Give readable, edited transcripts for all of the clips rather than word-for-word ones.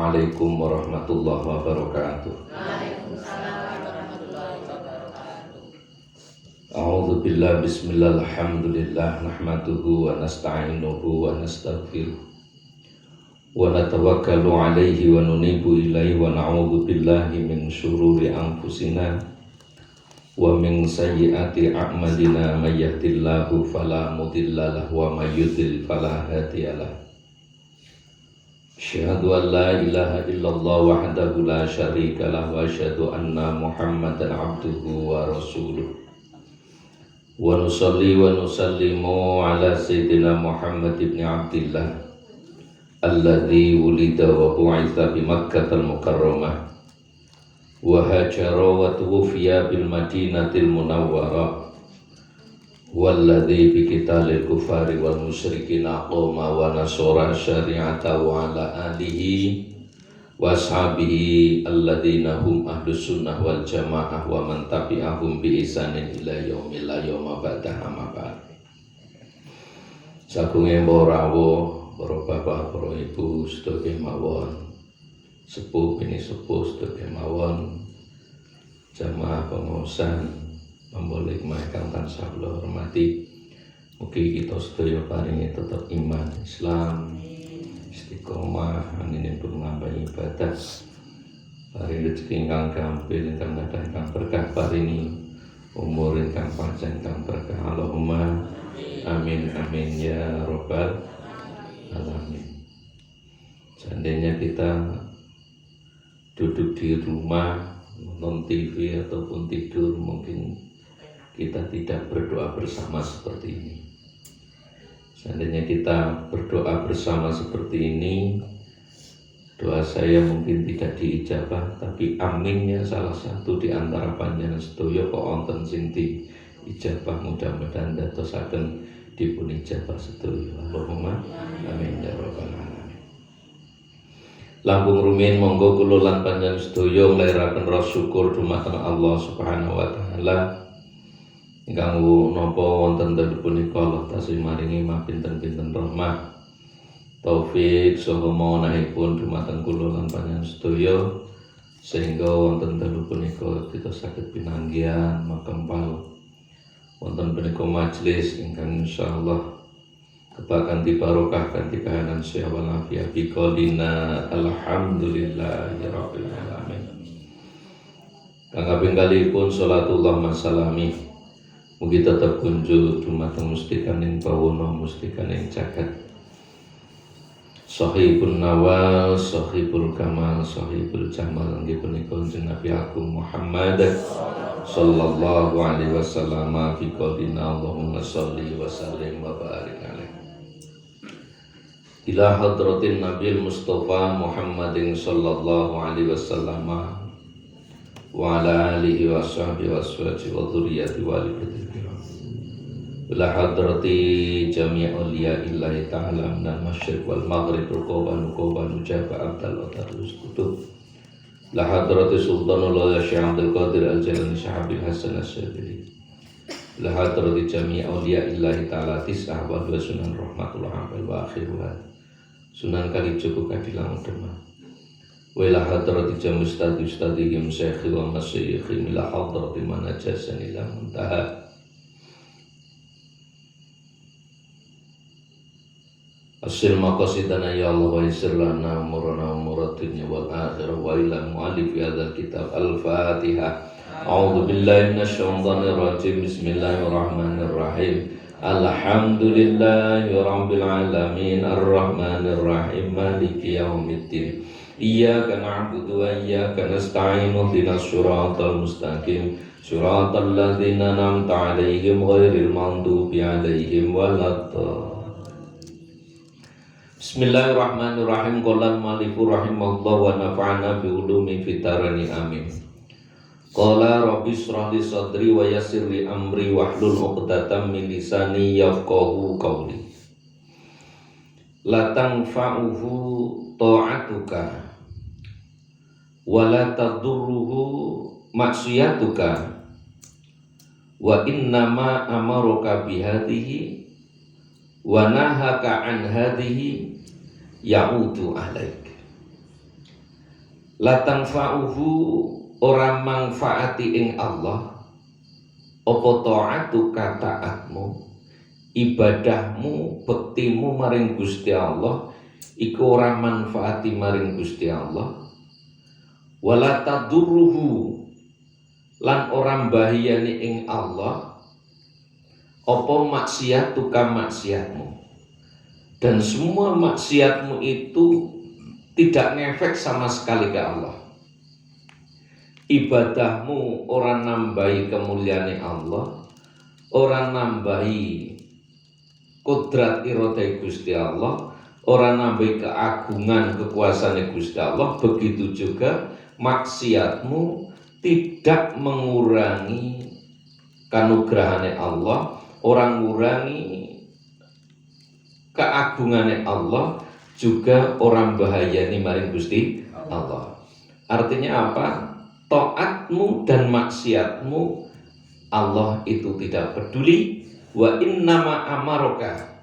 Assalamualaikum warahmatullahi wabarakatuh. Waalaikumsalam warahmatullahi wabarakatuh. A'udzu billahi bismillah alhamdulillah nahmaduhu wa nasta'inuhu wa nastaghfiruh wa natawakkalu alaihi wa nunibu ilaihi wa na'udzu billahi min syururi anfusina wa min sayyiati a'malina may yahdihillahu fala mudilla lahu wa may yudlil fala hadiyalah. Asyhadu an la ilaha illallah wahdahu la syarika lahu wa asyhadu anna Muhammadan abduhu wa rasuluh. Wa nusalli wa nusallimu ala sayyidina Muhammad ibn Abdillah alladzi wulida wa bu'itsa bi Makkahil Mukarramah wa hajara wa tuwfiya bil Madinatil Munawwarah walladzi bi qitalil kufari wal musyrikin aqama wa nasara syari'ata wa ala alihi wa ashabihi alladzina hum ahlus sunnah wal jamaah wa man tabi'ahum bi ihsanin ila yaumil la yauma ba'da amma ba'd. Sagunge para rawuh, para bapak, para ibu sedaya mawon, sepuh bini sepuh sedaya mawon, jamaah pengurusan memboleh makan tansah kula hormati. Mugi kita sedaya paringi tetap iman Islam, istiqomah anggenipun nambah ibadah, paring rezeki ingkang gampil, ingkang kathah ingkang berkah, paringi umur ingkang panjang ingkang berkah. Allahumma amin amin ya rabbal alamin. Seandainya kita duduk di rumah nonton TV ataupun tidur, mungkin kita tidak berdoa bersama seperti ini. Seandainya kita berdoa bersama seperti ini, doa saya mungkin tidak diijabah, tapi aminnya salah satu di antara panjenengan sedaya kok wonten sing diijabah, mudah-mudahan dadosaken dipun ijabah sedaya. Allahumma amin ya rabbal alamin. Langkung rumiyin monggo kula lan panjenengan sedaya nglairaken rasa syukur dumateng Allah Subhanahu wa taala ingkang napa wonten dalem punika Allah tasih maringi mapinten-pinten rahmat, taufik saha mawanahipun dumateng kula lan panjenengan sedaya sehingga wonten dalem punika kita saged pinanggihan makempal wonten punika majelis ingkang insyaallah kebakan barokah kanthi kahanan sehat walafiat biqolina alhamdulillahirabbil alamin. Kang kaping kalihipun salatullah masalami mugi tetap kunjul dumateng mustikaning bawana mustikaning jagat. Sahibun nawal, sahibul kamal, sahibul jamal nggih punika Kanjeng Nabi Agung Muhammad sallallahu alaihi wasallam fi qaulina Allahumma shalli wa sallim wa barik alaihi ila hadratin Nabil Mustafa Muhammadin sallallahu alaihi wasallam wa ala alihi wa sahbihi wa aswaji wa dhurriyyati wa alihi ila hadrati jami' awliya illahi ta'ala minal masyriq wal maghrib rukuban ujaba abdal wa tarus kutub ila hadrati sultanul awliya Syekh Abdul Qadir al-Jilani Syahabil Hasan as-Syadzili ila hadrati jami' awliya illahi ta'ala tis'ah wa dua sunan rahmatullah wa akhiruha sunan kalijogo kadilang demah wa ila hadrati jami' ustadi syekhi wa masyayikhi ila hadrati manajasan ila muntaha asil maqasidana ya Allah wa yassir lana umurana umurad dunya wal akhirah wa ila mu'allif hadzal kitab al-Fatihah. A'udzu billahi minasy syaithanir rajim. Bismillahirrahmanirrahim. Alhamdulillahi rabbil alamin arrahmanir rahim maliki yaumiddin. Iyyaka na'budu wa iyyaka nasta'in ihdinas siratal mustaqim siratal ladzina an'amta 'alaihim ghairil maghdubi 'alaihim waladdallin. Bismillahirrahmanirrahim. Qala al-maliku rahimahullah wa nafa'ana bi ulumi fitarani amin. Qala rabbi shrah li sadri wa yassir li amri wahlul 'uqdatam min lisani yafqahu qawli. La tanfa'uhu ta'atuka wa la tadurruhu maksiyatuka wa innama amaruka bihadihi wa nahaka an hadhihi ya'udu alaik. La tanfa'uhu ora manfaati ing Allah apa ta'atu taatmu, ibadahmu, bektimu maring Gusti Allah iku ora manfaati maring Gusti Allah. Wala tadurruhu lan ora bahayani ing Allah apa maksiatu ka maksiatmu, dan semua maksiatmu itu tidak ngefek sama sekali ke Allah. Ibadahmu ora nambahi kemuliaane Allah, ora nambahi kodrat iradai Gusti Allah, ora nambahi keagungan kekuasaan Gusti Allah. Begitu juga maksiatmu tidak mengurangi kanugrahane Allah, orang ngurangi keagungannya Allah, juga orang bahayani maring Gusti Allah. Artinya apa? Taatmu dan maksiatmu Allah itu tidak peduli. Wa innama amaroka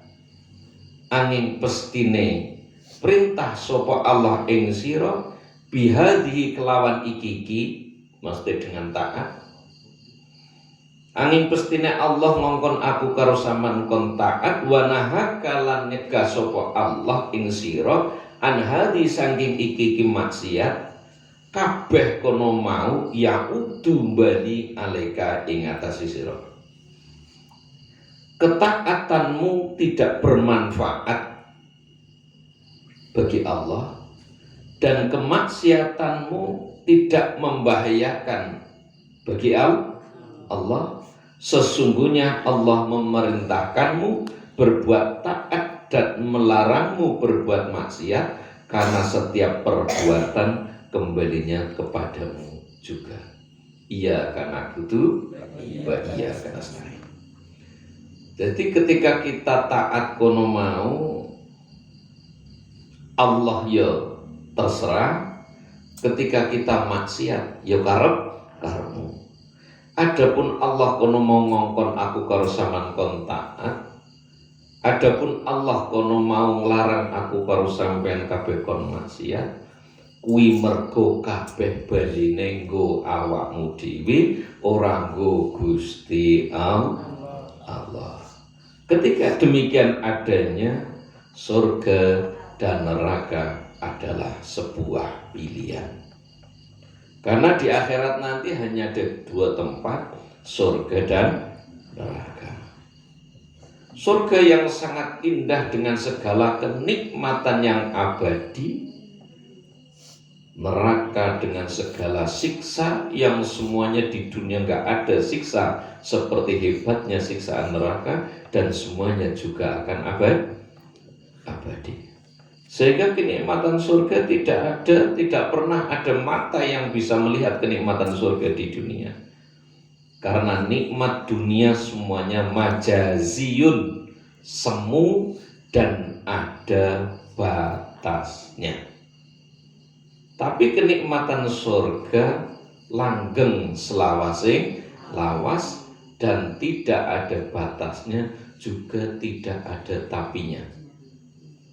angin pestine perintah sapa Allah ing sira bihadhi kelawan iki mesti dengan taat. Angin pestine Allah ngongkon aku karo sampean kon taat, wa nahaka lan nyegah sapa Allah ing sira an hadhi saking iki maksiat, kabeh kono mau ya udu bali aleka ing atas sira. Ketaatanmu tidak bermanfaat bagi Allah dan kemaksiatanmu tidak membahayakan bagi Allah. Sesungguhnya Allah memerintahkanmu berbuat taat dan melarangmu berbuat maksiat, karena setiap perbuatan kembalinya kepadamu juga. Iya karena itu, iya karena nasta'in. Jadi ketika kita taat kono mau, Allah ya terserah. Ketika kita maksiat ya karepmu. Adapun Allah kono mau ngongkon aku karo sampean kon taat, adapun Allah kono mau nglarang aku karo sampean kabeh kon maksiat, kuwi mergo kabeh baline nggo awakmu dhewe, ora nggo Gusti Allah. Ketika demikian adanya, surga dan neraka adalah sebuah pilihan. Karena di akhirat nanti hanya ada dua tempat, surga dan neraka. Surga yang sangat indah dengan segala kenikmatan yang abadi, neraka dengan segala siksa yang semuanya di dunia nggak ada siksa seperti hebatnya siksaan neraka, dan semuanya juga akan abadi. Sehingga kenikmatan surga tidak pernah ada mata yang bisa melihat kenikmatan surga di dunia. Karena nikmat dunia semuanya majaziyun, semu dan ada batasnya. Tapi kenikmatan surga langgeng selawasing lawas dan tidak ada batasnya, juga tidak ada tapinya.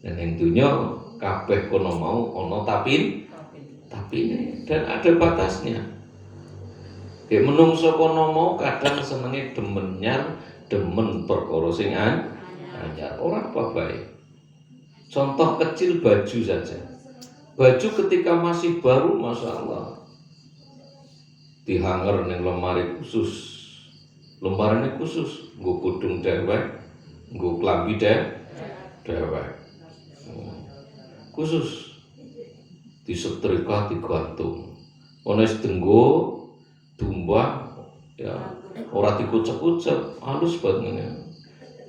Dan intinya kabeh kono mau ono tapine dan ada batasnya. Kayak menungso kono mau kadang senenge demen perkara sing anyar, ora apa bae. Contoh kecil baju saja. Baju ketika masih baru, masya Allah, dihanger ning lemari khusus. Lembarannya khusus, nggo kudung dewek, nggo klambi dewek. Khusus disetrika digantung. Ono wis denggo tumbah ya, ora dikucek-kucek, halus banget ngene.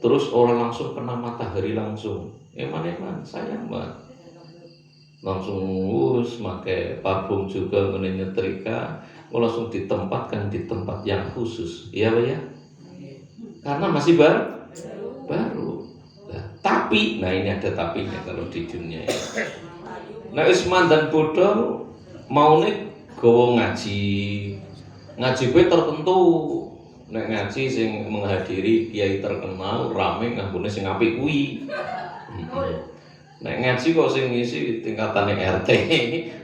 Terus orang langsung kena matahari langsung. Eman sayang banget. Langsung pakai parfum juga ngene nyetrika, langsung ditempatkan di tempat yang khusus. Iya Pak ya? Karena masih baru. Tapi, nah ini ada tapinya kalau di dunia ini. Nah Usman dan bodoh mau nih gowo ngaji gue tertentu. Nek ngaji sing menghadiri kiai terkenal rame ngambune sing apik kuwi. Nek ngaji kok sing ngisi tingkatane RT,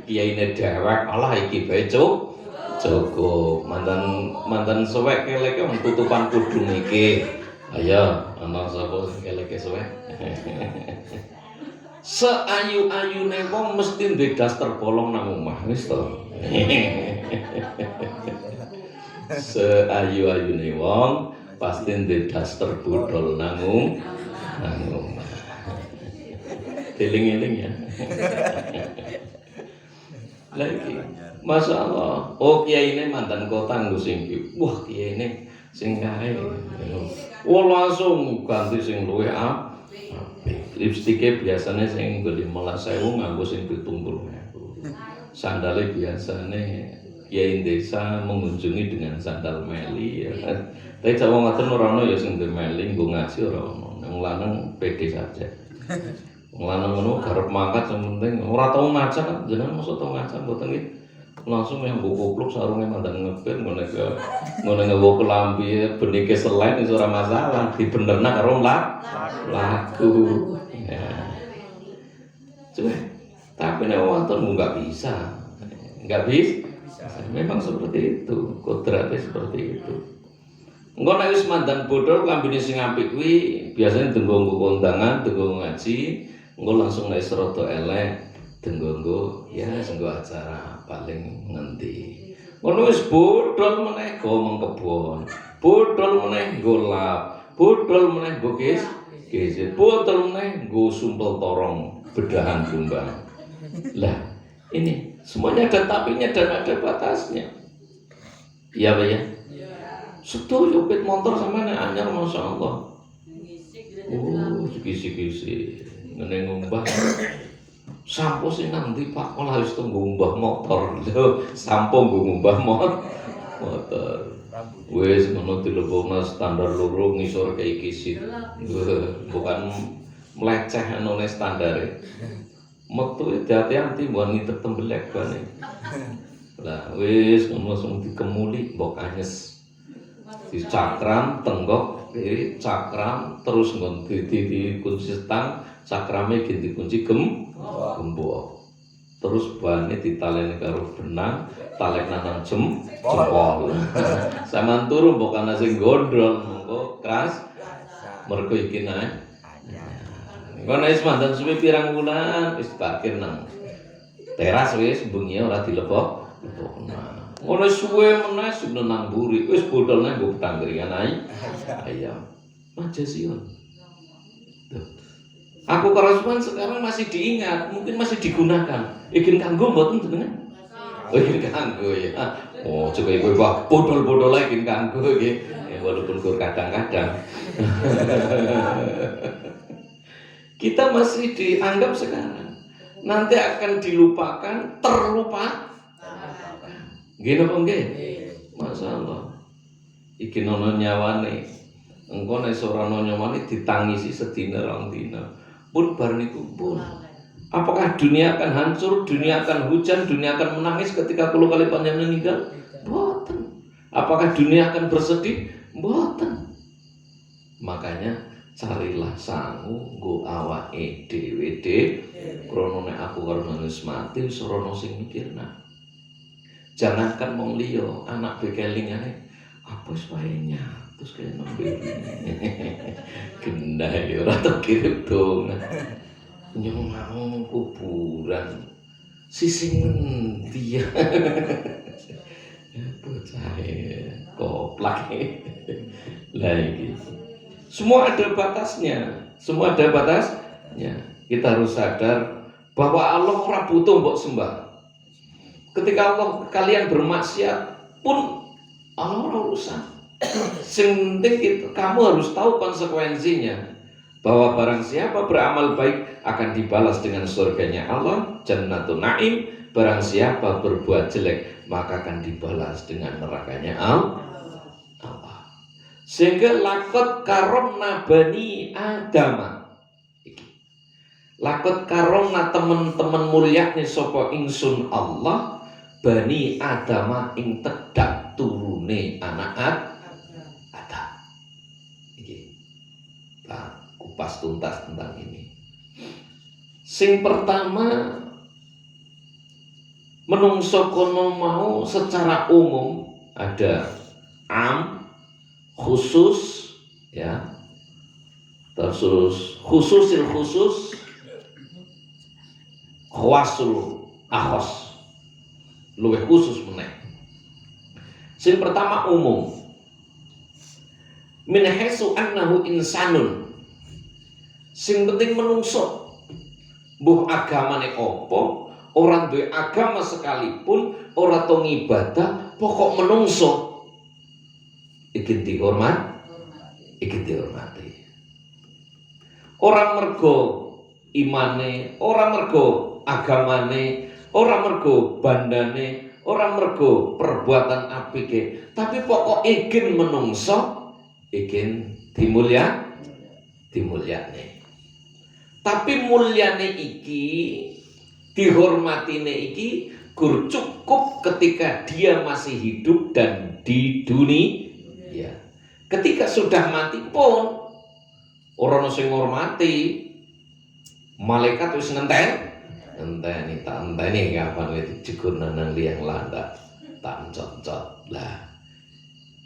kiyaine dhewek, alah iki bae cukup. Mantan suwek keleke wong tutupan kudung iki. Ayo, ana sapa sing keleke suwek? Seayu-ayune wong mesti duwe daster bolong nang omah, wis to. Seayu-ayune wong pasti duwe daster bodol nang omah. Eling-eling ya. Lagi, masya Allah. Oh kiai ini mantan kota nggo sing wah kiai ini sing kae. Oh langsung ganti sing luwih apik. Lipstike biasanya sing nggo 15.000 nganggo sing 70.000. Sandale biasane kiai desa mengunjungi dengan sandal meli ya. Tapi jawa ngoten ora ono ya sing meli nggo ngaji ora ono. Wong lanang pede saja. Lanang ngono garep mangkat sing penting ora tau ngaca kan jenengan mosok tau ngaca mboten nggih langsung yang mbok kopluk sarunge mandan ngebir ngene nggo kelambi benike selain iso ora masalah dibenerna karo lagu ya. Coba tapi nek wonten enggak bisa memang seperti itu kodratnya seperti itu. Engko nek wis mandan bodho klambine sing apik kuwi biasane tenggo kondangan tenggo ngaji. Engko langsung nek rada elek denggo ya senggo acara paling ngendi. Ngono wis bodol meneh go mengkebon. Bodol meneh nggo lap, bodol meneh nggo gesit, bodol meneh nggo sumpel torong, bedahan jombang. Lah, ini semuanya ada tapinya dan ada batasnya. Iya, Pak ya? Setuju pit motor sama nek anyar masyaallah. Oh, kisi-kisi. Ngene ngumbah sampo sing nang ndi Pak ora wis ngumbah motor lho sampo ngumbah motor wis ngono dilebokna standar loro ngisor kayak kisit bukan meleceh anone standare metu hati-hati mbok nitep tembelek bane lah wis ngono langsung dikemuli mbok anyes dicakram tenggok kiri cakram terus nggon dikunci stang cakrame dikunci gembok terus bane ditaleni karo benang talek nang jempol sampean turu mbok ana sing gondrong mengko keras mergo iki nae ngono wis mandan suwe pirang wulan wis parkir nang teras wis bengi ora dilepok ngono suwe meneh sudah nang mburi wis bodol nang nggo tangkringan ayam aja sion. Aku kerasuan sekarang masih diingat, mungkin masih digunakan. Ikin kanggo mboten jenengan? Oh, ikin kanggo ya. Oh, coba ibu wah bodol-bodol lagi ikin kanggo nggih. Walaupun kur kadang-kadang. Kita masih dianggap sekarang. Nanti akan dilupakan, terlupa. Nggih napa nggih? Masyaallah. Iki nono nyawane. Engko nek ora ono nyawane ditangisi sedina rong dina. Pun bar niku pun. Apakah dunia akan hancur, dunia akan hujan, dunia akan menangis ketika 10 kali panjenengan meninggal? Mboten. Apakah dunia akan bersedih? Mboten. Makanya carilah sangu nggo awake dhewe krana nek aku karo manusia mati wis ora sing mikirna. Jangankan wong liya, anak bekelingane apa wis wae nyatus kaya nembe. Gendah ya ora tak kirim dong. Nyong mau kuburan. Sisi ngendi ya? Bocah koplak. Lah iki. Semua ada batasnya. Semua ada batasnya. Kita harus sadar bahwa Allah ora butuh mbok sembah. Ketika Allah kalian bermaksiat pun Allah ora urusan. Sing penting kamu harus tahu konsekuensinya bahwa barang siapa beramal baik akan dibalas dengan surganya Allah Jannatun Naim, barang siapa berbuat jelek maka akan dibalas dengan nerakanya Allah. Sehingga lakot karomna bani Adama lakot karomna teman-teman mulyane sapa ingsun Allah bani Adama ing tedak turune anak Adam. Iki kupas tuntas tentang ini. Sing pertama, menungso kono mau secara umum ada am, khusus, ya, terus khususil khusus, khawasul akhos, luwih khusus meneh. Sing pertama umum, min haitsu annahu insanun. Sing penting menungso, mbuh agamane apa, ora duwe agama sekalipun, ora tau ngibadah, pokok menungso iki dihormati. Ora mergo imane, ora mergo agamane, ora mergo bandane, ora mergo perbuatan apike, tapi pokok ingin menungso, ingin dimulyane. Tapi mulyane iki, dihormatine iki gur cukup ketika dia masih hidup dan di dunia. Ya. Ketika sudah mati pun orang sing ngormati, malaikat wis ngenteni kapan dijegur nang liang landak tak cocot lah.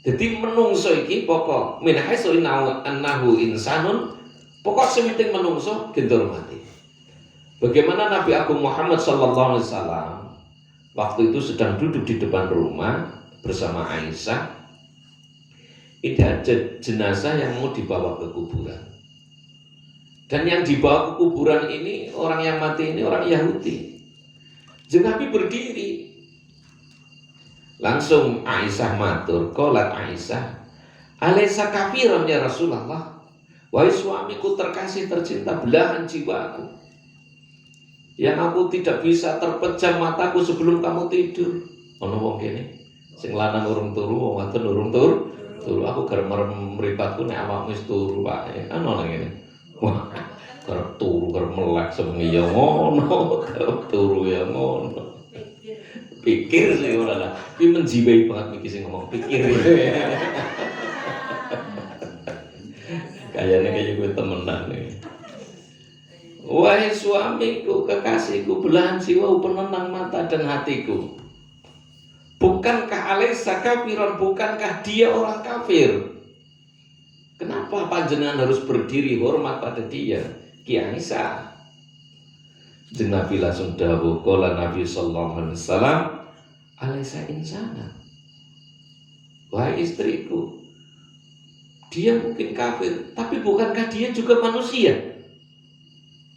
Jadi menungso iki pokok min haitsu annahu insanun, pokok sing penting menungso dihormati. Bagaimana Nabi Agung Muhammad sallallahu alaihi wasallam waktu itu sedang duduk di depan rumah bersama Aisyah. Itu ada jenazah yang mau dibawa ke kuburan. Dan yang dibawa ke kuburan ini, orang yang mati ini orang Yahudi. Nabi berdiri. Langsung Aisyah matur, qalat Aisyah, "Alaysa kafiran ya Rasulullah? Wahai suamiku terkasih tercinta, belahan jiwaku, yang aku tidak bisa terpejam mataku sebelum kamu tidur." Ono wong kene sing lanang urung turu, wong wadon urung turu. Aku garep mripatku nek awakmu wis turu wae. Ono nang ngene. Wah, garep turu garep melek sebengi ya ngono, garep turu ya ngono. Pikir sih ora lah. Iki menjiwai banget iki sing ngomong pikir. Kayaknya kayak gue temenan nih. Wahai suamiku, kekasihku, belahan jiwa, penenang mata dan hatiku. Bukankah alaysa kafiran, bukankah dia orang kafir? Kenapa panjenengan harus berdiri hormat pada dia? Ki Aisyah. Nabi langsung dawuh, qala Nabi sallallahu alaihi wasallam, alaysa insana. Wahai istriku, dia mungkin kafir, tapi bukankah dia juga manusia?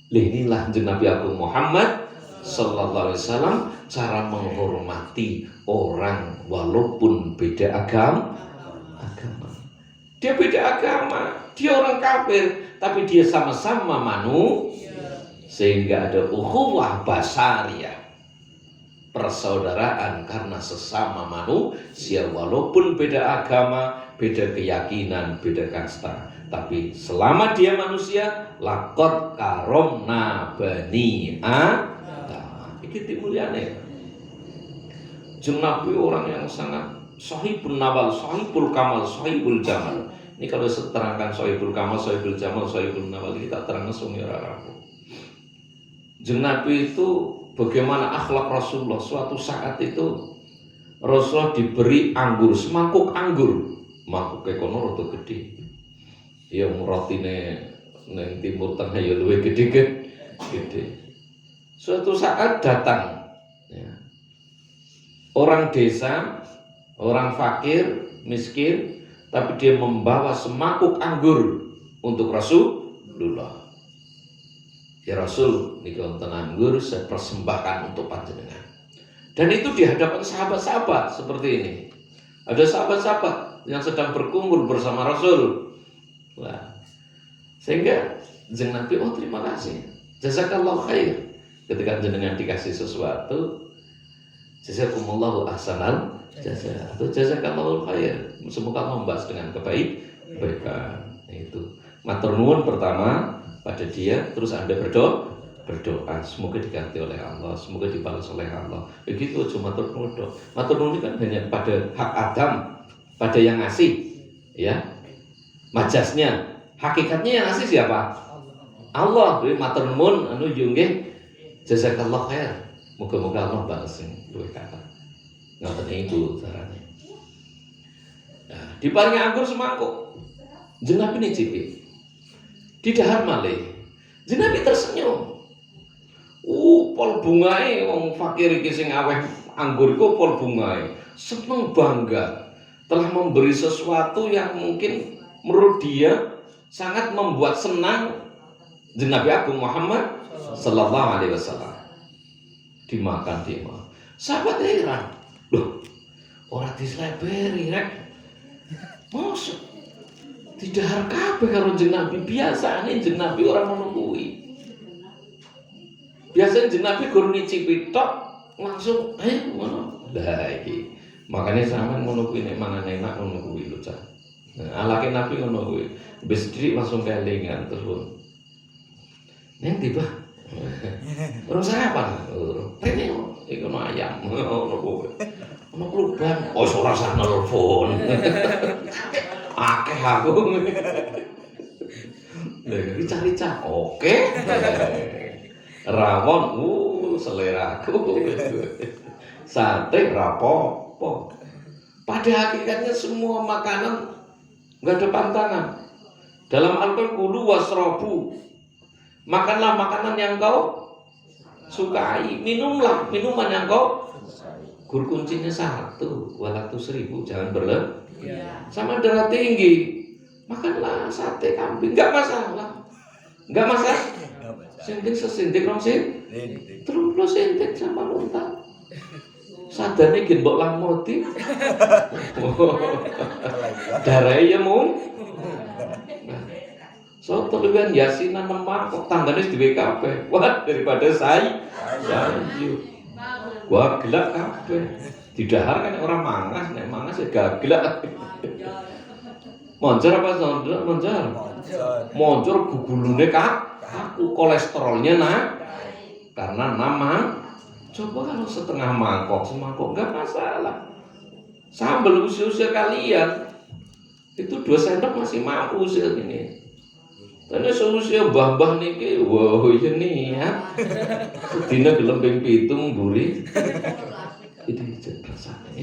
Inilah Nabi Agung Muhammad sallallahu alaihi wasallam cara menghormati orang walaupun beda agama. Dia beda agama, dia orang kafir, tapi dia sama-sama manusia. Sehingga ada ukhuwah basariyah, persaudaraan karena sesama manusia walaupun beda agama, beda keyakinan, beda kasta. Tapi selama dia manusia, laqad karomna bani Adam. Iki dimulyane. Nabi orang yang sangat sahibul nawal, sahibul kamal, sahibul jamal. Ini kalau terangkan sahibul kamal, sahibul jamal, sahibul nawal, ini tak terang langsung ya rabu. Nabi itu bagaimana akhlak Rasulullah. Suatu saat itu Rasulullah diberi anggur, semangkuk anggur. Mangkuk kono rada gede. Ya rotine nang timur tengah ya luwih gede. Suatu saat datang ya, orang desa, orang fakir, miskin, tapi dia membawa semangkuk anggur untuk Rasulullah. Ya Rasul, niki wonten anggur saya persembahkan untuk panjenengan. Dan itu di hadapan sahabat-sahabat seperti ini. Ada sahabat-sahabat yang sedang berkumpul bersama Rasul. Wah. Sehingga Nabi, oh terima kasih, jazakallahu khair. Ketika jenengan dikasih sesuatu, jazakumullahu ahsanal jazaa, atau jazakallahu khair, semoga Allah membahas dengan kebaikan. Itu matur nuwun pertama pada dia, terus Anda berdoa, semoga diganti oleh Allah, semoga dibalas oleh Allah. Begitu aja matur nuwun. Matur nuwun kan hanya pada hak Adam, pada yang ngasih, ya. Majasnya, hakikatnya yang ngasih siapa? Allah duwe matur nuwun anu yo nggih jazakallah khair. Muga-muga Allah bales sing luwih kathah. Ngoten iku carane. Nah, diparingi anggur semangkuk. Jeneng Nabi nyicipi. Didahar malih. Jeneng Nabi tersenyum. Pol bungae wong fakir iki sing aweh anggur iku pol bungae. Seneng bangga telah memberi sesuatu yang mungkin menurut dia sangat membuat senang Nabi Agung Muhammad sallallahu alaihi wasallam. Dimakan dia. Sahabat heran. Loh, ora disleberi rek. Mosok didahar kabeh karo jeneng Nabi. Biasane jeneng Nabi ora ngono kuwi. Biasane jeneng Nabi gur nyicipi tok langsung ngono. Lah iki. Makanya sampean ngono kuwi nek mangan enak ngono kuwi lho, Cak. Nah, alake Nabi ngono kuwi. Wis dhewe langsung kelingan terus. Neng tiba. Orang sarapan. Rene iku ono ayam, ono kowe. Ono kluban. Oh, ora usah nelpon. Akeh aku. Rica-rica. Oke. Rawon, selera aku. Sate rapopo. Pada hakikatnya semua makanan enggak ada pantangan. Dalam Al-Qur'an kulu wasrobu. Makanlah makanan yang kau sukai, minumlah minuman yang kau. Gur kuncinya satu, 200.000, jangan berlebihan. Sama darah tinggi, makanlah sate kambing, nggak masalah, nggak masalah. Sintik sesintik rong sintik, terus sintik sama lontar. Sadane gen mbok lamoti. Darahnya mung. Soto luwihan yasinan lemah kok tanggane dhewe kabeh. Wah, daripada sayu. Wah, gelak kabeh. Didahar kan orang mangas, nek mangas ya gaglak. Monjor apa sondro? Monjor. Monjor gugulune aku kolesterolnya karena nama. Coba kalau setengah mangkok, semangkok enggak masalah. Sambel usia-usia kalian itu 2 sendok masih mampu usia ini. Karena seusia mbah-mbah niki, wah iya nih ya. Sedina gelem ping 7 mburi. Itu rasane.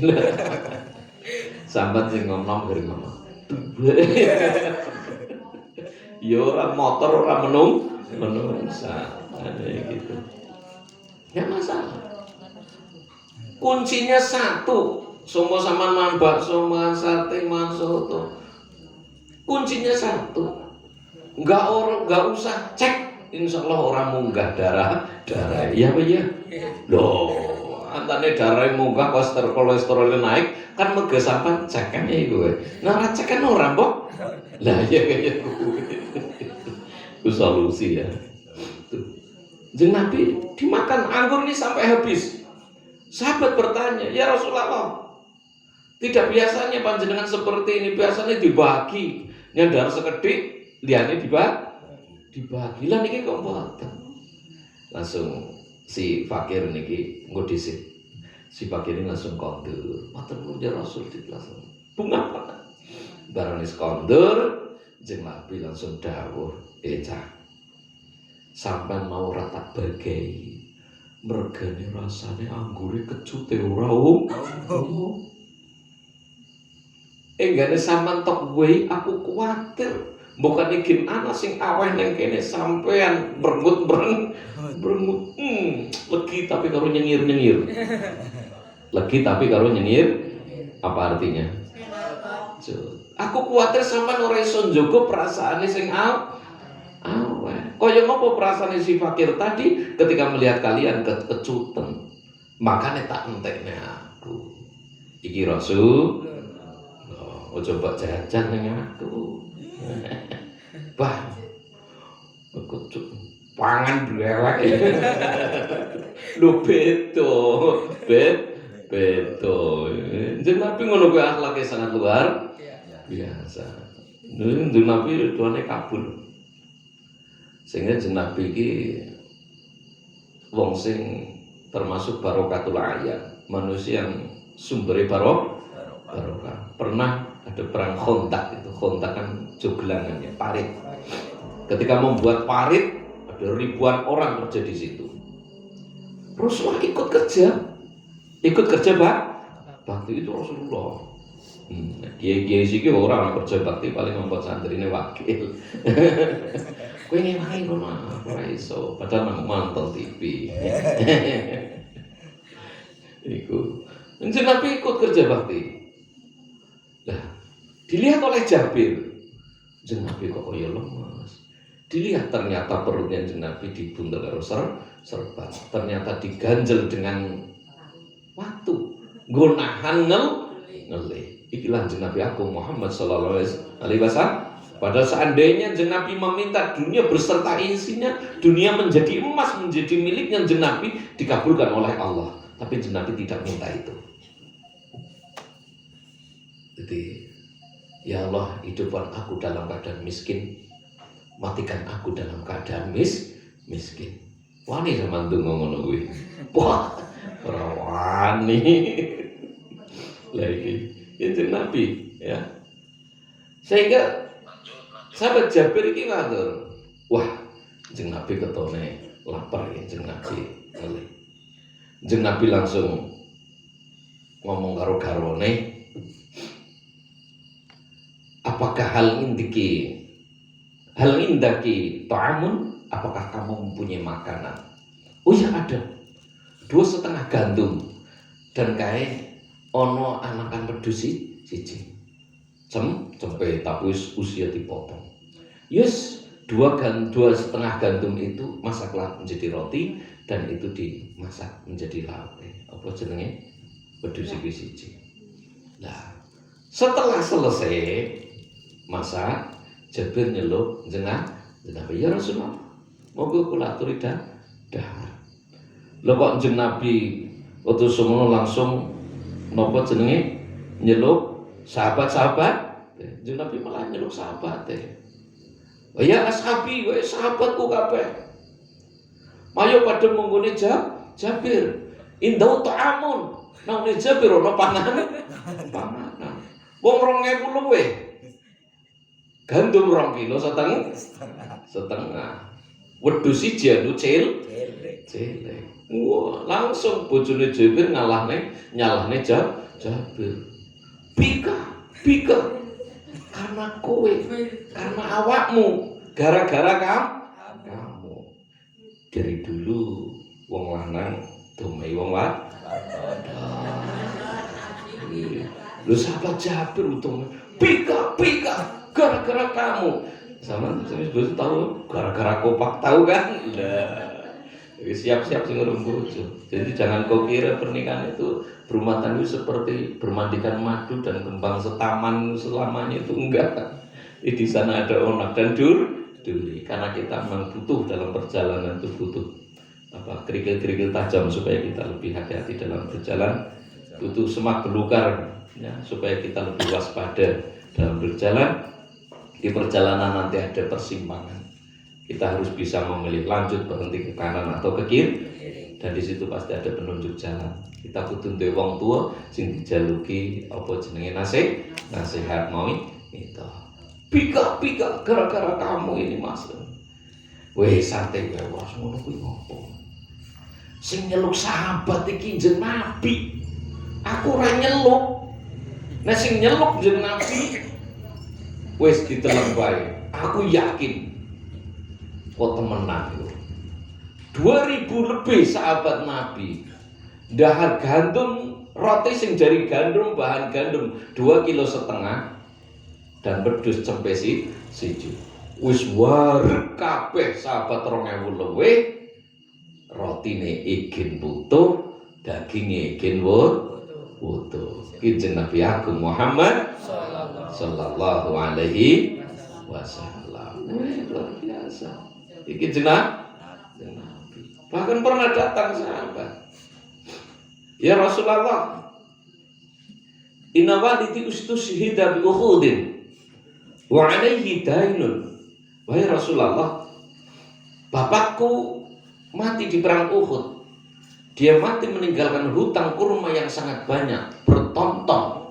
Sambat sing ngomong karo ngomong. Ya ora motor ora menungsa. Ada gitu. Enggak masalah. Kuncinya satu. Semua sama mangan bakso, mangan sate, mangan soto. Kuncinya satu. Enggak usah cek, insya Allah orang munggah darah, iya apa ya? Loh, antane darah munggah kolesterolnya naik, kan mega sampan cek kan ya itu. Nah, cek kan orang mbok. Lah ya kayak itu solusi ya. Tuh. Jeung Nabi dimakan anggur ini sampai habis. Sahabat bertanya, ya Rasulullah, tidak biasanya panjenengan seperti ini, biasanya dibagi, nyandar sekedhik. Liane dibagi lah niki kok mboten. Langsung si fakir niki nggo dhisik. Si fakir ini langsung kondur. Matur nuwun ya Rasul langsung. Bunga apa? Barang wis kondur, jeung Nabi langsung dawuh, Cah. Sampeyan mau rata bagai. Mergane rasane anggure kecute ora enggane sampean tok kuwi aku kuwatir. Bukan ikin anak sing aweh neng kene sampean berengut. Legi tapi karo nyengir. Legi tapi karo nyengir. Apa artinya? Aku kuwatir sampean ora iso njogo perasaane sing aweh. Kaya ngopo perasaane si fakir tadi ketika melihat kalian kecuten. Makane tak entekne aku. Iki Rasul. Oh, coba jajan ning aku. Bah, aku pangan brewek. Lu beto. Jadi Nabi ngono kuwi akhlake sangat luar biasa. Nang Nabi tuane kabul. Sehingga Nabi iki wong sing termasuk barokatul ayat, manusia yang sumber barokah. Pernah ada perang Khandaq itu. Khandaq kan joglangan ya, parit. Ketika membuat parit Ada ribuan orang kerja di situ. Rasulullah ikut kerja bakti itu Rasulullah. Kiai siki orang kerja bakti paling membuat santrine wakil. Kowe ngewangi kono ora iso, padahal nang mantel TV. Iku. Kanjeng Nabi ikut kerja bakti. Lah, dilihat oleh Jabir. Kanjeng Nabi kok kaya lemes. Dilihat ternyata perutnya Kanjeng Nabi dibuntel karo serban. Ternyata diganjel dengan watu. Nggo nahan ngelih. Ikilah Kanjeng Nabi Agung Muhammad sallallahu alaihi wasallam. Padahal seandainya Kanjeng Nabi meminta dunia beserta isinya, dunia menjadi emas, menjadi miliknya Kanjeng Nabi, dikabulkan oleh Allah. Tapi Kanjeng Nabi tidak minta itu. Jadi, ya Allah, hidupkan aku dalam keadaan miskin, matikan aku dalam keadaan miskin. Wani sama ndonga ngono kuwi. Wah, ora wani. Lagi Kanjeng Nabi, ya. Sehingga sahabat Jabir iki matur, wah, Kanjeng Nabi ketone lapar ya Kanjeng Nabi. Kanjeng Nabi langsung ngomong karo garwane, apakah hal indaki ta'amun, apakah kamu mempunyai makanan? Oh ya ada, 2,5 gandum dan kae ono anakan wedhus siji. Cempe tapi usia dipotong. Yes, 2,5 gandum itu masaklah menjadi roti dan itu dimasak menjadi lauk. Apa jenenge? Wedhus iki siji. Nah, setelah selesai masak, Jabir nyeluk jenah Nabi, ya Rasulullah, moga kula aturi dahar. Lho kok jeneng Nabi waktu semono langsung napa jenenge nyeluk sahabat-sahabat. Jeneng Nabi malah nyeluk sahabat. Oh ya ashabi, wae sahabatku kabeh. Mayo pada menggone Jabir. Indau ta'amun. Nang Jabir ono panganan. Wong 2.000 luwe. Gandum 2 kilo setengah. Wedhus siji anu cilik. Wah, langsung bojone Jabir nyalahne Jabir. Pika. Karena kowe, karena awakmu, gara-gara kamu. Dari dulu wong lanang domai wong wadon. Lu sahabat Jabir untung pika gara-gara kamu. Sama sebut tahu gara-gara kopak tahu kan? Lah. Siap-siap sing urung bojo. Jadi jangan kau kira pernikahan itu berumah tangga seperti bermandikan madu dan kembang setaman selamanya, itu enggak. Di sana ada onak dan duri, karena kita memang butuh dalam perjalanan itu butuh kerikil-kerikil tajam supaya kita lebih hati-hati dalam berjalan, butuh semak belukar ya, supaya kita lebih waspada dalam berjalan. Di perjalanan nanti ada persimpangan, kita harus bisa memilih lanjut, berhenti ke kanan atau ke kiri, dan di situ pasti ada penunjuk jalan. Kita kudu duwe wong tua sing dijaluki apa jenenge nasihat mau itu. Pika gara-gara kamu ini Mas. Weh santai wae wis ngono kuwi ngopo. Sing nyeluk sahabat iki jeneng Nabi. Aku ora nyeluk. Nek sing nyeluk jeneng Nabi wis diteleng bae. Aku yakin kok temenan itu. 2000 lebih sahabat Nabi dahar gandum roti sing dari gandum, bahan gandum 2,5 kilo dan wedhus cempe siji. Wis wareg kabeh sahabat 2.000 luwe, rotine igin putuh, daginge igin wutuh. Kanjeng Nabi Agung Muhammad sallallahu alaihi wasallam. Luar biasa. Iki jenah Nabi. Bahkan pernah datang sahabat. Ya Rasulullah, inna walidi ustushhida bi Uhudin wa alaihi dainun. Wahai Rasulullah, bapakku mati di perang Uhud. Dia mati meninggalkan hutang kurma yang sangat banyak, bertonton.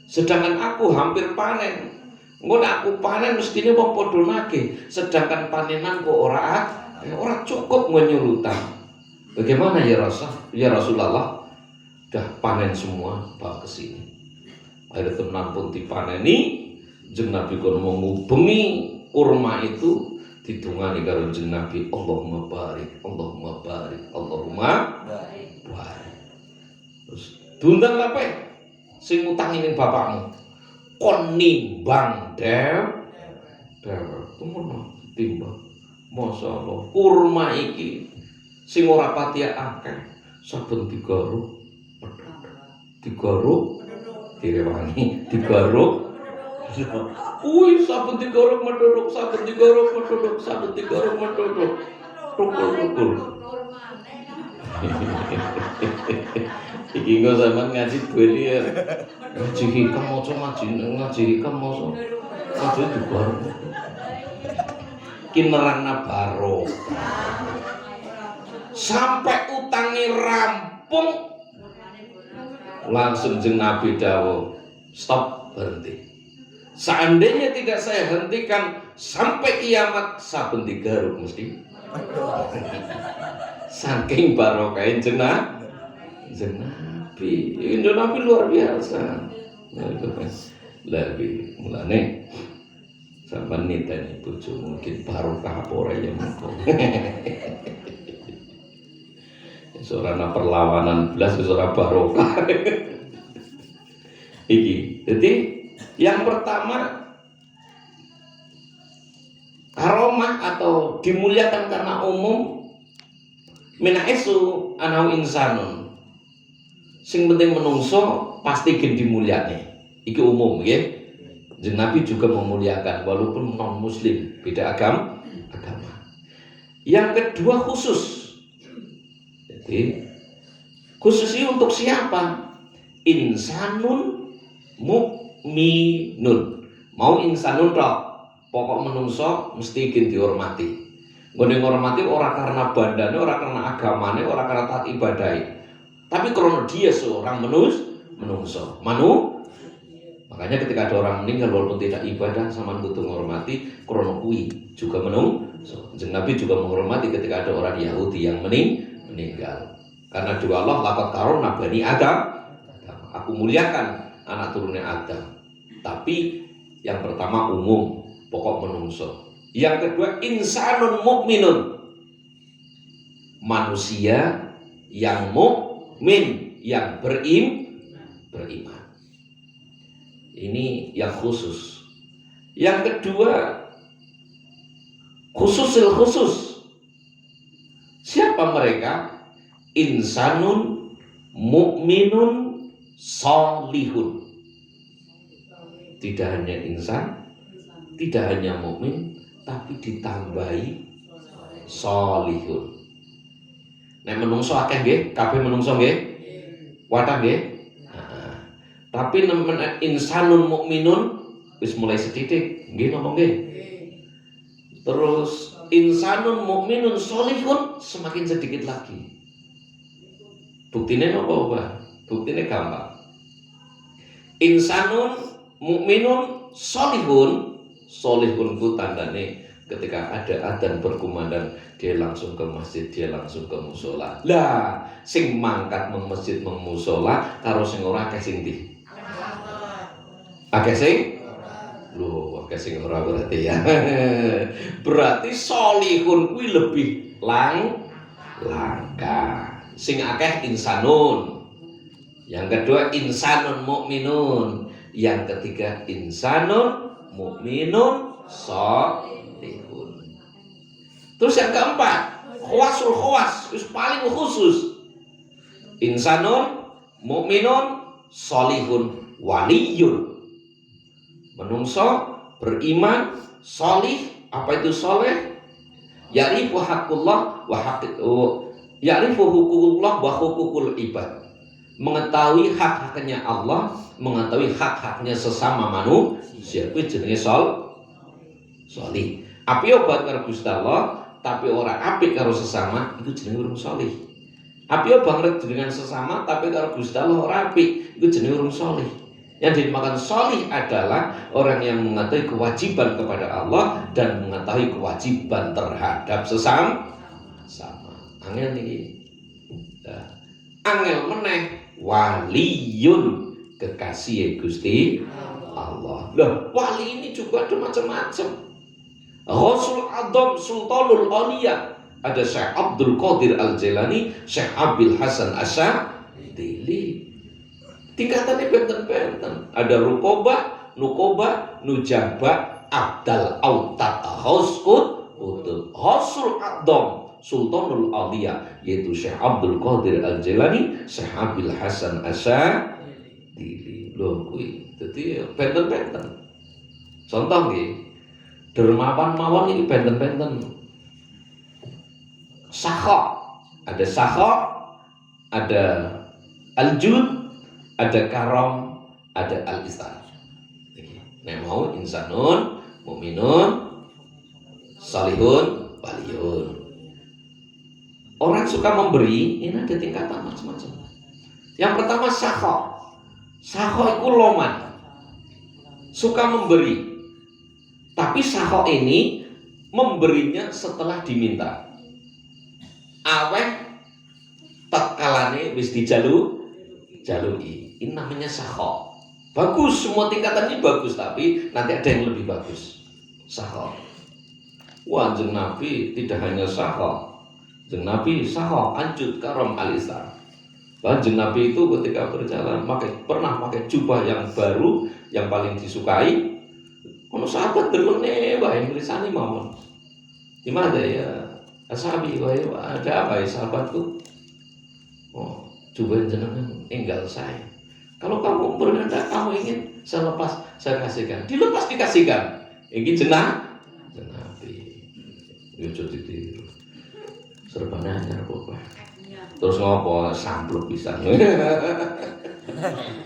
Sedangkan aku hampir panen, Engko nek aku panen mestine wong padha nagih, sedangkan panenan kok ora cukup menyurutan. Bagaimana ya Rasulullah? Dah panen semua, bawa ke sini. Akhirnya tenan pun dipaneni, jeung Nabi kono mengubengi kurma itu didungani karo jeung Nabi, Allahumma barik, Allahumma barik, Allahumma barik. Terus diundang lape? Sing ngutangi ning bapakmu. Kon nimbang temono timbang. Masyaallah, kurma iki sing ora pati akeh saben digaruk direwangi digaruk saben digaruk medhuduk tukul iki engko sampean ngaji duwe ya ngaji hikam maca digaruk ki nerangna barokah sampai utangi rampung langsung jeung Nabi dawuh stop, berhenti. Seandainya tidak saya hentikan sampai kiamat saben digaruk mesti saking barokahe jeung Nabi. Indo Nabi luar biasa. Lagi mulane sampeyan niteni bojo mungkin barokah apa ora ya mengko. Seorang perlawanan belas seorang barokah. Iki. Jadi yang pertama karomah atau dimuliakan karena umum minaisu anau insanun. Sing penting menungso pasti gen dimulyakne. Iki umum nggih. Jeung Nabi juga memuliakan walaupun non muslim, beda agama. Yang kedua khusus. Jadi khusus ini untuk siapa? Insanun mukminun. Mau insanun tok, pokok menungso mesti gen dihormati. Ngene ngormati ora karena bandane, ora karena agamane, ora karena taat ibadahe. Tapi karena dia seorang menungso. Makanya ketika ada orang meninggal walaupun tidak ibadah sama butuh menghormati, karena kuwi juga menungso. Nabi juga menghormati ketika ada orang Yahudi yang meninggal. Karena doa Allah laqad karramna bani Adam. Aku muliakan anak turunnya Adam. Tapi yang pertama umum, pokok menungso. Yang kedua insanun mukminun. Manusia yang mukmin, yang beriman. Ini yang khusus. Yang kedua khususil khusus. Siapa mereka? Insanun mukminun sholihun. Tidak hanya insan, tidak hanya mukmin, tapi ditambahi sholihun. Nek menungso akeh nggih, kabeh menungso nggih. Wadah nggih. Tapi nemen insanun mukminun wis mulai sedidik, nggih napa nggih? Terus insanun mukminun sholihun semakin sedikit lagi. Buktine napa, Pak? Buktine gampang. Insanun mukminun sholihun ku tandane ketika ada adzan berkumandang dia langsung ke masjid, dia langsung ke musola. Lah, sing mangkat meng masjid meng musola karo sing ora akeh sing ndi? Akeh sing? Loh, akeh sing ora berarti ya. Berarti sholihun kuwi lebih langka. Sing akeh insanun. Yang kedua insanun mukminun. Yang ketiga insanun mukminun sholihun. Terus yang keempat, khawasul khawas, paling khusus. Insanun mukminun sholihun waliyun. Menungso beriman sholih. Apa itu sholih? Ya'rifu haqqullah wa ya'rifu huququllah wa huququl ibad. Mengetahui hak-haknya Allah, mengetahui hak-haknya sesama manusia. Kuwi jenenge sholih. Api obat karo Gusti Allah, tapi ora apik karo sesama, itu jenenge urung sholih. Api banget dengan sesama, tapi karo Gusti Allah ora apik, itu jenenge urung sholih. Yang dinamakan sholih adalah orang yang mengetahui kewajiban kepada Allah dan mengetahui kewajiban terhadap sesama. Angel ini. Nah, angel meneh waliyun kekasih Gusti Allah. Loh, wali ini juga ada macam-macam. Ghasul Adam Sultanul Auliya, ada Syekh Abdul Qadir Al-Jailani, Syekh Abil Hasan Asy'adili. Tingkatannya benten-benten. Ada Rukobah, Nukobah, Nujabah, Abdal Autat, Ghausqut, Ghasul Adam Sultanul Auliya, yaitu Syekh Abdul Qadir Al-Jailani, Syekh Abil Hasan Asy'adili. Lho kuwi dadi benten-benten. Contoh nggih, dermawan mawon iki benten-benten. Sakha, ada sakha, ada al-jud, ada karam, ada al-istar. Nek mau insanun, mukminun, salihun, waliyun. Orang suka memberi, ini ada tingkatan macam-macam. Yang pertama sakha. Sakha itu loman. Suka memberi. Tapi sakha ini memberinya setelah diminta. Aweh tatkalane wis dijalui. Ini namanya sakha. Bagus, semua tingkatan ini bagus, tapi nanti ada yang lebih bagus. Sakha. Wah, Kanjeng Nabi tidak hanya sakha. Kanjeng Nabi sakha, anjut karam alisar. Kanjeng Nabi itu ketika berjalan pernah pakai jubah yang baru, yang paling disukai. Ono sahabat delone wae tulisane mawon. Gimana ya? Ashabi wae ada apa ya sahabatku? Oh, coba jenengan enggal saya. Kalau kamu berkehendak, kamu ingin saya lepas, saya kasihkan. Dilepas dikasihkan. Ingin Nabi. Yo jadi serba nanyar pokoknya. Terus ngopo sampluk pisan.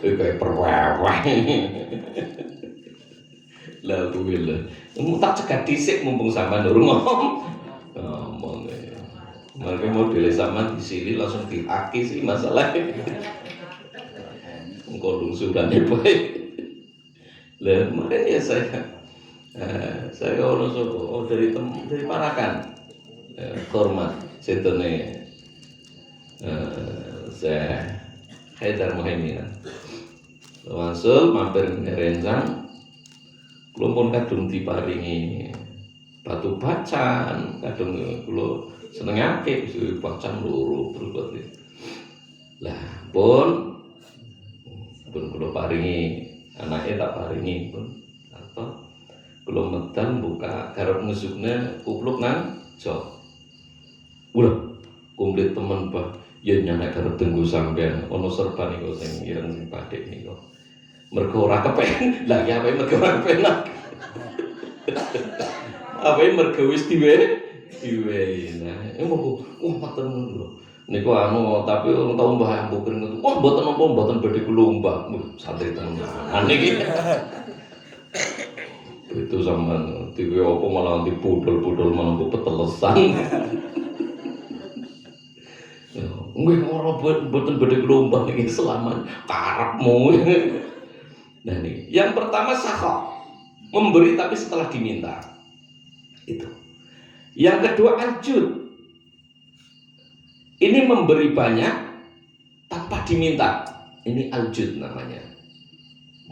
Kayak perweweh. Lah kuwi lho. Tak cegat dhisik mumpung sampean durung ngomong. Mereka model sama disini langsung diaki sih masalahnya. Engkau lungsurannya baik. Lah kemarin ya saya dari Parakan, hormat setene saya Haidar Muhaimin. Langsung mampir ngerencang, kelompok kadung diparingi batu bacan, kadung kulo seneng akeh wis bacan loro berikut. Lah pun kulo paringi anake tak paringi pun atau kulo medan buka garap ngesukne kupluk nang jok. Ulah komplit temen bah yen nyanek garap tenggo sampean ana serban niku sing ireng sing padhek niku. Mergo ora kepen. Lah ya ape mergo ora kepenak. Ape mergo wis diwe. Nah, maten lho. Niku tapi orang tahu mbah ambu kering itu. Wah, mboten napa mboten badhe kula mbah. Santai tenan iki. Itu zaman diwe apa malah dipudul-pudul menunggu petelesan. Nggih ora mboten badhe kula mbah niki selaman karepmu. Nah nih, yang pertama sakha, memberi tapi setelah diminta. Itu. Yang kedua anjud. Ini memberi banyak tanpa diminta. Ini aljud namanya.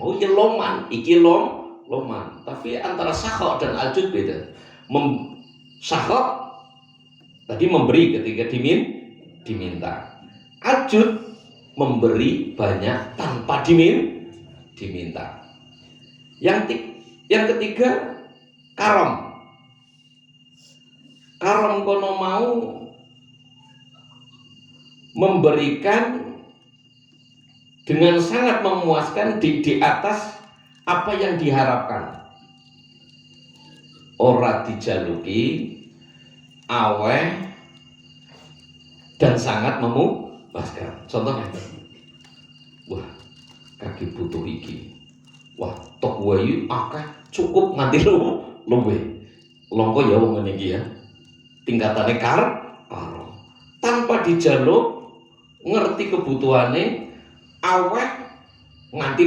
Mau ya loman, iki loman. Tapi antara sakha dan aljud beda. Sakha tadi memberi ketika diminta. Aljud memberi banyak tanpa diminta. Yang ketiga karam. Karam kono mau memberikan dengan sangat memuaskan di atas apa yang diharapkan. Ora dijaluki, aweh dan sangat memuaskan. Contohnya, wah kaki butuh iki, wah tok wayu akeh cukup nganti luwih. Longko ya wong ngene iki ya. Tingkatane karo tanpa dijaluk, ngerti kebutuhane, aweh nganti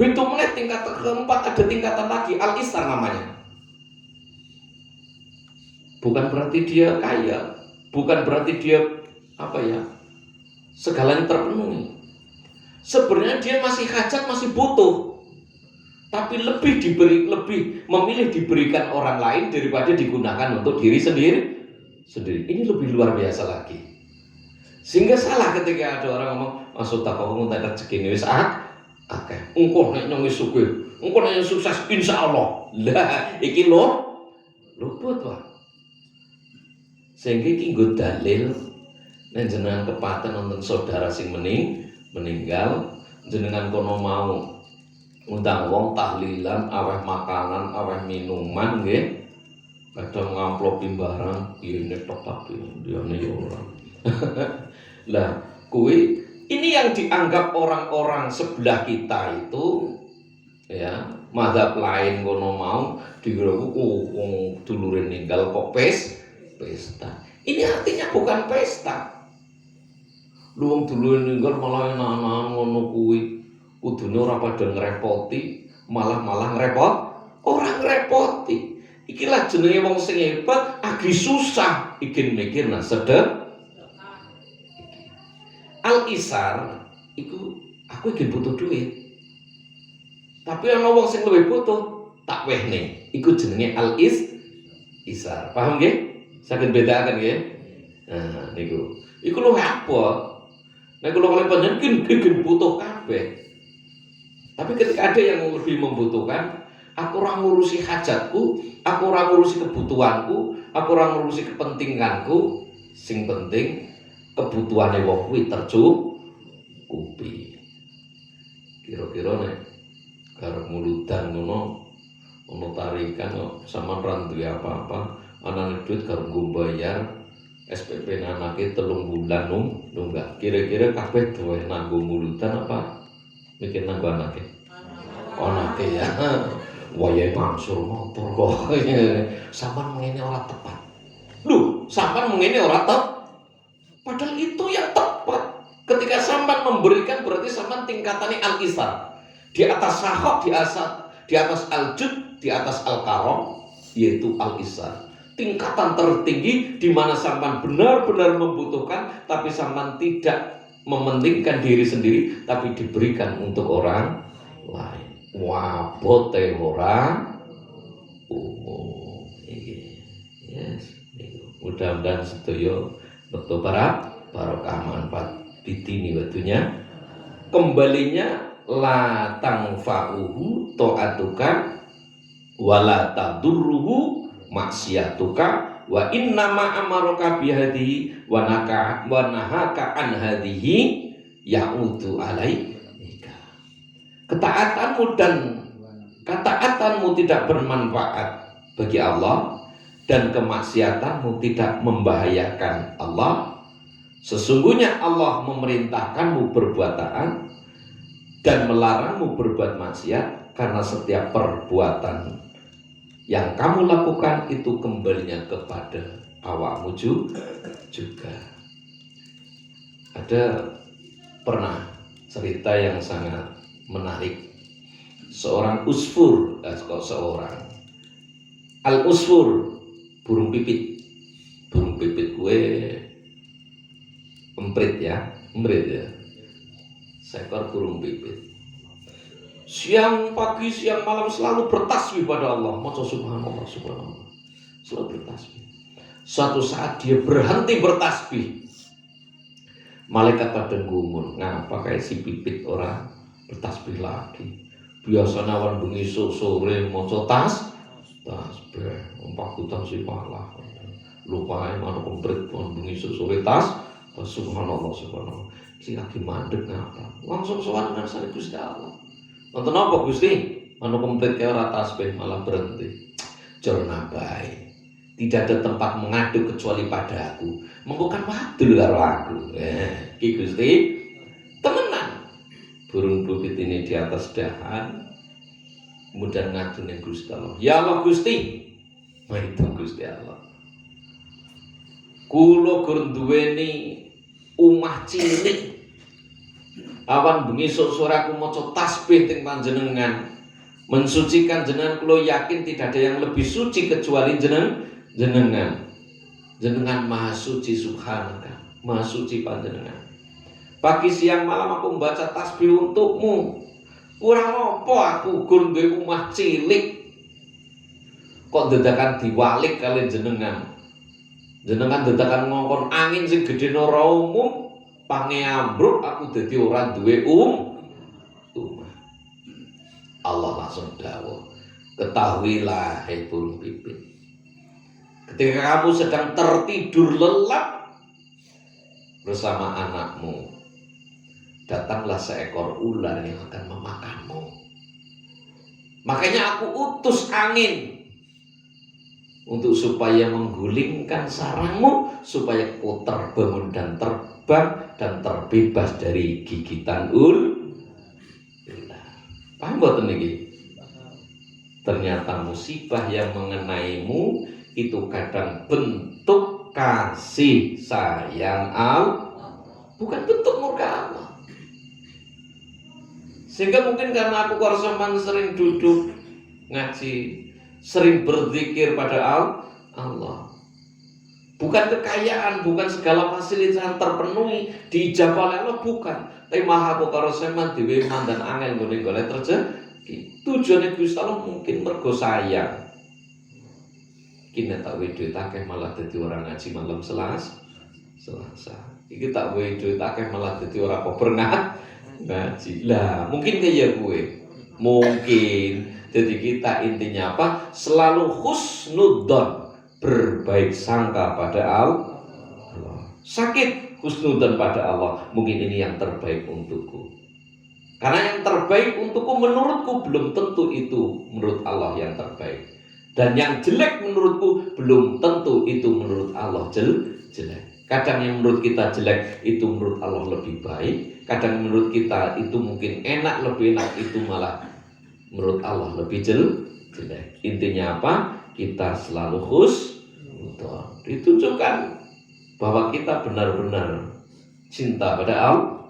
Begitu mulai tingkat keempat ada tingkatan lagi, al-isar namanya. Bukan berarti dia kaya, bukan berarti dia segalanya terpenuhi. Sebenarnya dia masih hajat, masih butuh, tapi lebih memilih diberikan orang lain daripada digunakan untuk diri sendiri. Ini lebih luar biasa lagi. Sehingga salah ketika ada orang ngomong, maksud tak kau tak rezeki wis akeh. Engko nek nang wis sugih, engko nek sukses insyaallah. Lah iki luput wae. Sehingga iki nggo dalil nek jenengan kepaten wonten saudara sing meninggal, jenengan kono mau ngundang wong tahlilan, aweh makanan, aweh minuman nggih. Kadang ngamplopi barang, ini tetap dia ora. Lah, kuwi ini yang dianggap orang-orang sebelah kita itu ya, mazhab lain kono mau dikira dulure ninggal kok pesta. Ini artinya bukan pesta. Lu wong dulure ninggal malah enak-enakan ngono kuwi. Kudune ora padha ngrepoti, malah orang ngrepoti. Ikilah jenenge wong sing hebat, agi susah iki mikir sedek. Al-isar iku aku iki butuh duit. Tapi ana wong sing luwih butuh, tak wehne. Iku jenenge al-isar. Paham nggih? Saged bedakan nggih? Nah, niku. Iku luwih apa? Nek kula kalian panjenengan butuh kabeh. Tapi ketika ada yang lebih membutuhkan, aku ora ngurusi hajatku, aku ora ngurusi kebutuhanku, aku ora ngurusi kepentinganku. Sing penting kebutuhane wong kuwi tercukupi. Kira-kira nek garap muludan ngono tarikan kok sampean ra duwe apa-apa, anane duit karo nggo bayar SPP anake 3 bulan nunggak. Kira-kira kabeh duwe nanggo muludan apa mikir nanggo anake? Anake ya. Wayahe Mansur motor kok. Sampean mengene ora tepat. Lho, sampean mengene ora tepat. Padahal itu yang tepat. Ketika sampean memberikan berarti sampean tingkatannya al-isar. Di atas sahab, di atas al-jud, di atas al-karam, yaitu al-isar. Tingkatan tertinggi di mana sampean benar-benar membutuhkan, tapi sampean tidak mementingkan diri sendiri, tapi diberikan untuk orang lain. Wah, bote orang umum. Yes, mudah-mudahan sedaya betul barokah manfaat ditini batunya. Kembalinya la tangfa'uhu ta'atuka wala tadurruhu maksiatuka wa innama amaraka bihadihi wa nahaka an hadihi ya'udu alaika. Ketaatanmu tidak bermanfaat bagi Allah dan kemaksiatanmu tidak membahayakan Allah. Sesungguhnya Allah memerintahkanmu berbuat taat dan melarangmu berbuat maksiat, karena setiap perbuatan yang kamu lakukan itu kembalinya kepada awakmu juga. Ada pernah cerita yang sangat menarik. Seorang usfur, al-usfur, burung pipit gue emprit ya, seekor burung pipit. Siang, pagi, siang, malam selalu bertasbih pada Allah. Maca subhanallah, selalu bertasbih. Suatu saat dia berhenti bertasbih. Malaikat pada gumun, ngapa kayak si pipit orang bertasbih lagi. Biasanya awan bengi sore maca tasbih, pakutan si palah. Lupain mana komplit awan bengi sore subhanallah. Si lagi mandek ngapa? Langsung sowan ngarsane Gusti Allah. Nonton apa Gusti? Mana komplit kaya ora tasbih malah berhenti. Jorna bae. Tidak ada tempat mengadu kecuali padaku. Mengko kan wadul karo aku. Ki Gusti temenan. Burung pipit ini di atas dahan, kemudian ngadu ning Gusti Allah. Ya Allah Gusti, itu Gusti Allah. Kula gur duweni omah cilik. Awan bengi sore aku maca tasbih teng panjenengan, mensucikan jenengan. Kula yakin tidak ada yang lebih suci kecuali jenengan. Jenengan maha suci, subhanallah, maha suci panjenengan. Pagi siang malam aku membaca tasbih untukmu. Kurang apa aku gur duwe omah cilik kok dadakan diwalik kali jenengan. Jenengan dadakan ngongkon angin sing gedhe ora umum, pangeambruk aku dadi ora duwe omah. Allah langsung dawuh, ketahuilah hai burung pipit, ketika kamu sedang tertidur lelap bersama anakmu, datanglah seekor ular yang akan memakanmu. Makanya aku utus angin untuk supaya menggulingkan sarangmu, supaya kau terbangun dan terbang dan terbebas dari gigitan ular. Paham mboten niki? Ternyata musibah yang mengenaimu itu kadang bentuk kasih sayang Allah, bukan bentuk murka Allah. Sehingga mungkin karena aku karo sampean sering duduk ngaji, sering berzikir pada Allah, bukan kekayaan, bukan segala fasilitas yang terpenuhi diijabah oleh Allah, bukan. Tapi maha aku karo sampean dhewe mandan angel nggone golek rezeki. Tujuane Gusti Allah mungkin mergo sayang. Kini tak duwe duit akeh malah dadi orang ngaji malam Selasa. Iki tak duwe duit akeh malah dadi ora pernah ngaji. Lah, mungkin kaya gue. Mungkin. Jadi kita intinya apa? Selalu husnudzon, berbaik sangka pada Allah. Sakit husnudzon pada Allah, mungkin ini yang terbaik untukku. Karena yang terbaik untukku menurutku belum tentu itu menurut Allah yang terbaik. Dan yang jelek menurutku belum tentu itu menurut Allah jelek. Kadang yang menurut kita jelek itu menurut Allah lebih baik. Kadang menurut kita itu mungkin enak, lebih enak, itu malah menurut Allah lebih jelek. Intinya apa? Kita selalu husnudzon. Ditunjukkan bahwa kita benar-benar cinta pada Allah.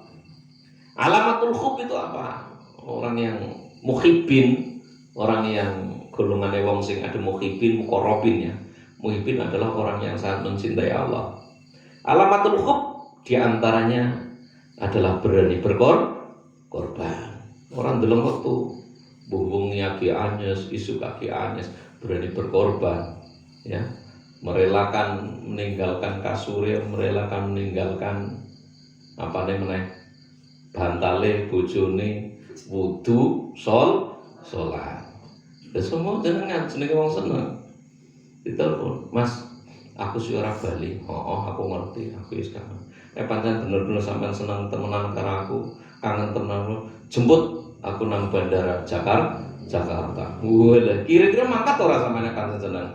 Alamatul hub itu apa? Orang yang muhibbin, orang yang golongannya wong sing ada muhibbin, muqarrabin ya. Muhibbin adalah orang yang sangat mencintai Allah. Alamatul hub diantaranya adalah berani berkorban. Orang dalam waktu bumbungnya kaki anyes, isu kaki anyes, berani berkorban, ya, merelakan meninggalkan kasurnya, merelakan meninggalkan apa namanya bantale bojone, wudu, sholat. Dan semua jenengan wong seneng. Ditelepon, Mas, aku sih ora bali. Oh, aku ngerti, aku wis kangen. Pancen bener-bener sampean seneng temenan karo aku, kangen temenan. Jemput aku nang bandara Jakarta. Walah, kira-kira mangkat ora sampean kangen seneng.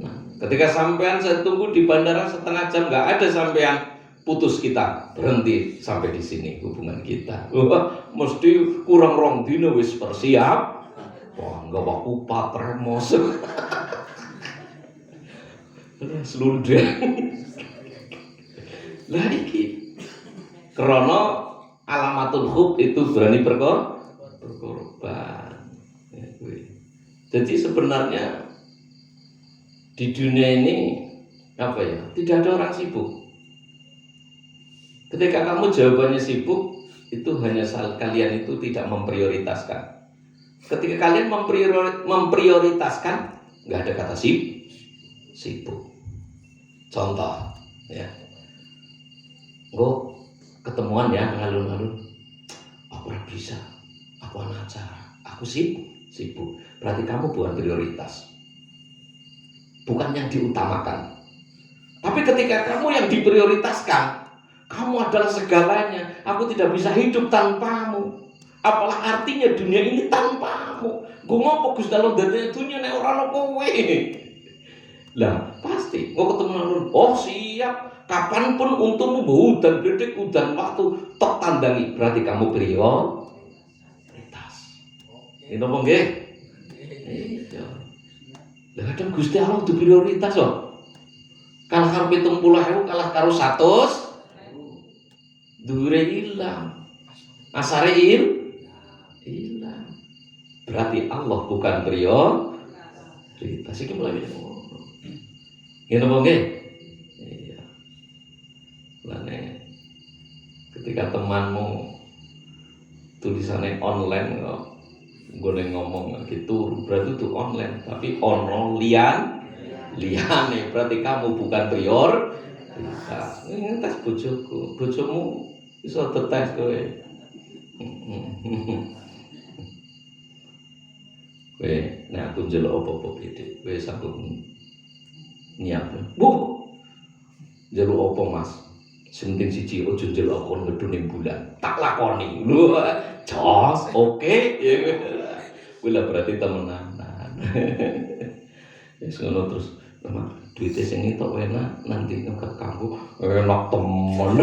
Nah, ketika sampean saya tunggu di bandara setengah jam nggak ada sampean, putus kita, berhenti sampai di sini hubungan kita. Wah, mesti kurang rong dino wis persiap. Wah, enggak waku patremos. Selundang. Lah iki krana alamatul hub itu berani berkorban. Ya, jadi sebenarnya di dunia ini apa ya? Tidak ada orang sibuk. Ketika kamu jawabannya sibuk, itu hanya kalian itu tidak memprioritaskan. Ketika kalian memprioritaskan, nggak ada kata sibuk. Contoh, ya, gue ketemuan ya ngalun-ngalun, aku nggak bisa, aku anak acara, aku sibuk. Berarti kamu bukan prioritas, bukan yang diutamakan. Tapi ketika kamu yang diprioritaskan, kamu adalah segalanya. Aku tidak bisa hidup tanpamu. Apalah artinya dunia ini tanpamu? Gue ngopo Gusti Allah dadi dunia nek ora ono kowe. Lah, pasti gue ketemu nang oh siap, kapanpun untukmu udan detik, udan waktu tok tandangi. Berarti kamu prioritas. Ini apa nggih? Iya. Lah kadang Gusti Allah itu prioritas kok. Kalah karo 70.000, kalah karo 100. Dure hilang. Asare hilang. Berarti Allah bukan prioritas. Iki mulai ngono. Ngene apa nggih? Iya. Lane ketika temanmu tulisannya online kok gue ngomong gitu berarti itu online tapi ono liane berarti kamu bukan prioritas. Ini tes bojomu iso tetes kowe. Kowe nek aku njeluk apa-apa beda kowe sanggup nyiap. Njeluk apa Mas? Penting siji ojo njeluk aku ngedune bulan. Tak lakoni. Lho, jos, oke. Kuwi lah berarti temenan. Wis ngono terus, duite sing entuk enak nanti ke kanggo enak temen.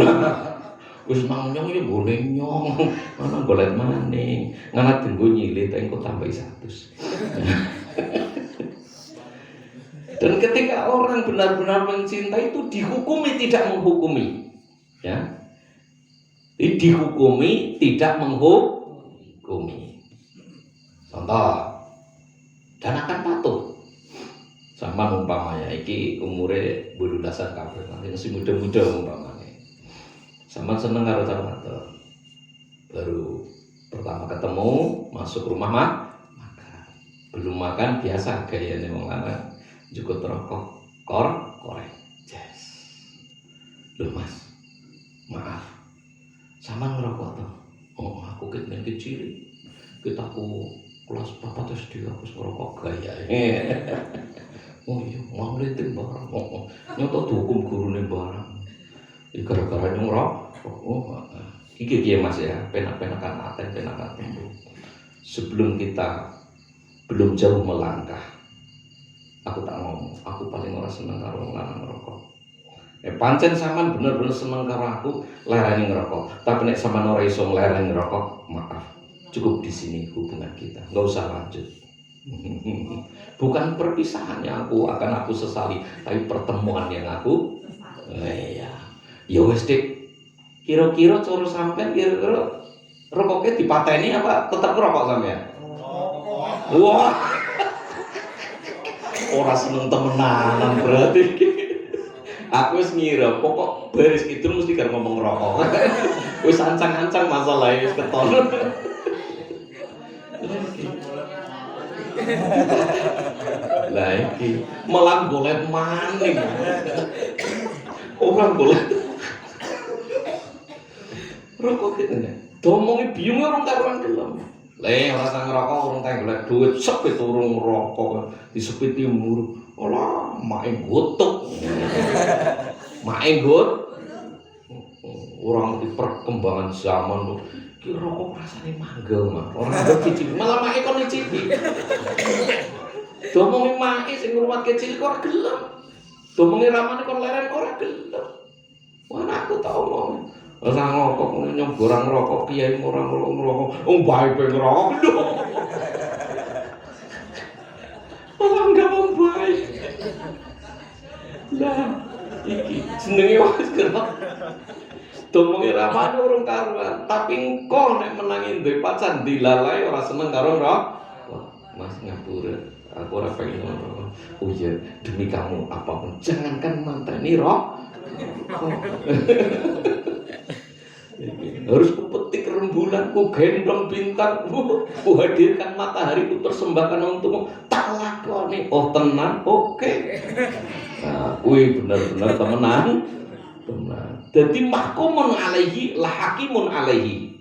Wis nang nyong iki boleh nyong. Ana golek maning. Ngana denggo nyilit engko tambah 100. Dan ketika orang benar-benar mencintai itu dihukumi tidak menghukumi. Ya. Dihukumi tidak menghukumi. Contoh, dan akan patuh. Sama umpamanya iki umure buludasan kabeh, masih muda-muda umpamanya. Sama seneng karo cara baru pertama ketemu masuk rumah makan. Belum makan biasa gayane wong lanang jukut rokok korek. Yes. Loh Mas, maaf. Sama ngerokok toh. Oh, aku kecil. Kita aku kelas 4 SD aku ngerokok gaya. Oh iya, mau lihat barang. Nyoto dihukum gurune barang. Iki gara-gara ngerokok. Oh, iki piye Mas ya, penak-penakan aten, penakan tempo. Sebelum kita belum jauh melangkah, aku tak ngomong, aku paling ora seneng karo wong lanang ngerokok. Pancen sampean bener-bener seneng karo aku lereni ngerokok. Tapi nek sampean ora iso lereni ngerokok, maaf. Cukup di sini hubungan kita. Enggak usah lanjut. Bukan perpisahan yang aku sesali, tapi pertemuan yang aku iya. Ya wis Dik. Kira-kira cara sampean kira-kira rokoknya dipateni apa tetap ngerokok sampean? Wah. Ora seneng temenanan berarti. Aku wis ngira pokok baris itu mesti karo ngomong ngerokok. Wis ancang-ancang masalahnya wis keton. Lah iki malah golek maning. Orang golek rokok kene. Domongi biyunge orang karuan gelem. Le ora sang ngerokok urung tak golek duit sep itu urung ngerokok disepiti muru. Olah mae gotok. Mae got. Orang di perkembangan zaman lho. Ki rokok rasane manggel mah. Ora cicip malah mae kon nyicipi. Domongi mae sing ngruwatke cilik ora gelem. Domongi ramane kon leren ora gelem. Wah aku tau ngomong. Ora ngokok nyoborang rokok kiai ora ngerokok. Bae ngerokok lho. Ora enggak baik. Lah iki jenenge wis gerak. Domongi ramane urung karuan, tapi engko nek menangi duwe pacar dilalai ora seneng karo rokok. Mas ngapura. Aku ora pengen ngono. Oh iya, demi kamu apapun jangankan manteni rokok. Harus kupetik rembulan, ku gendong bintang, ku hadirkan matahari, ku persembahkan untukmu. Tak lakoni, oh tenan, oke. Nah, kuwi bener-bener temenan. Jadi mahkumun alaihi, lah hakimun alaihi.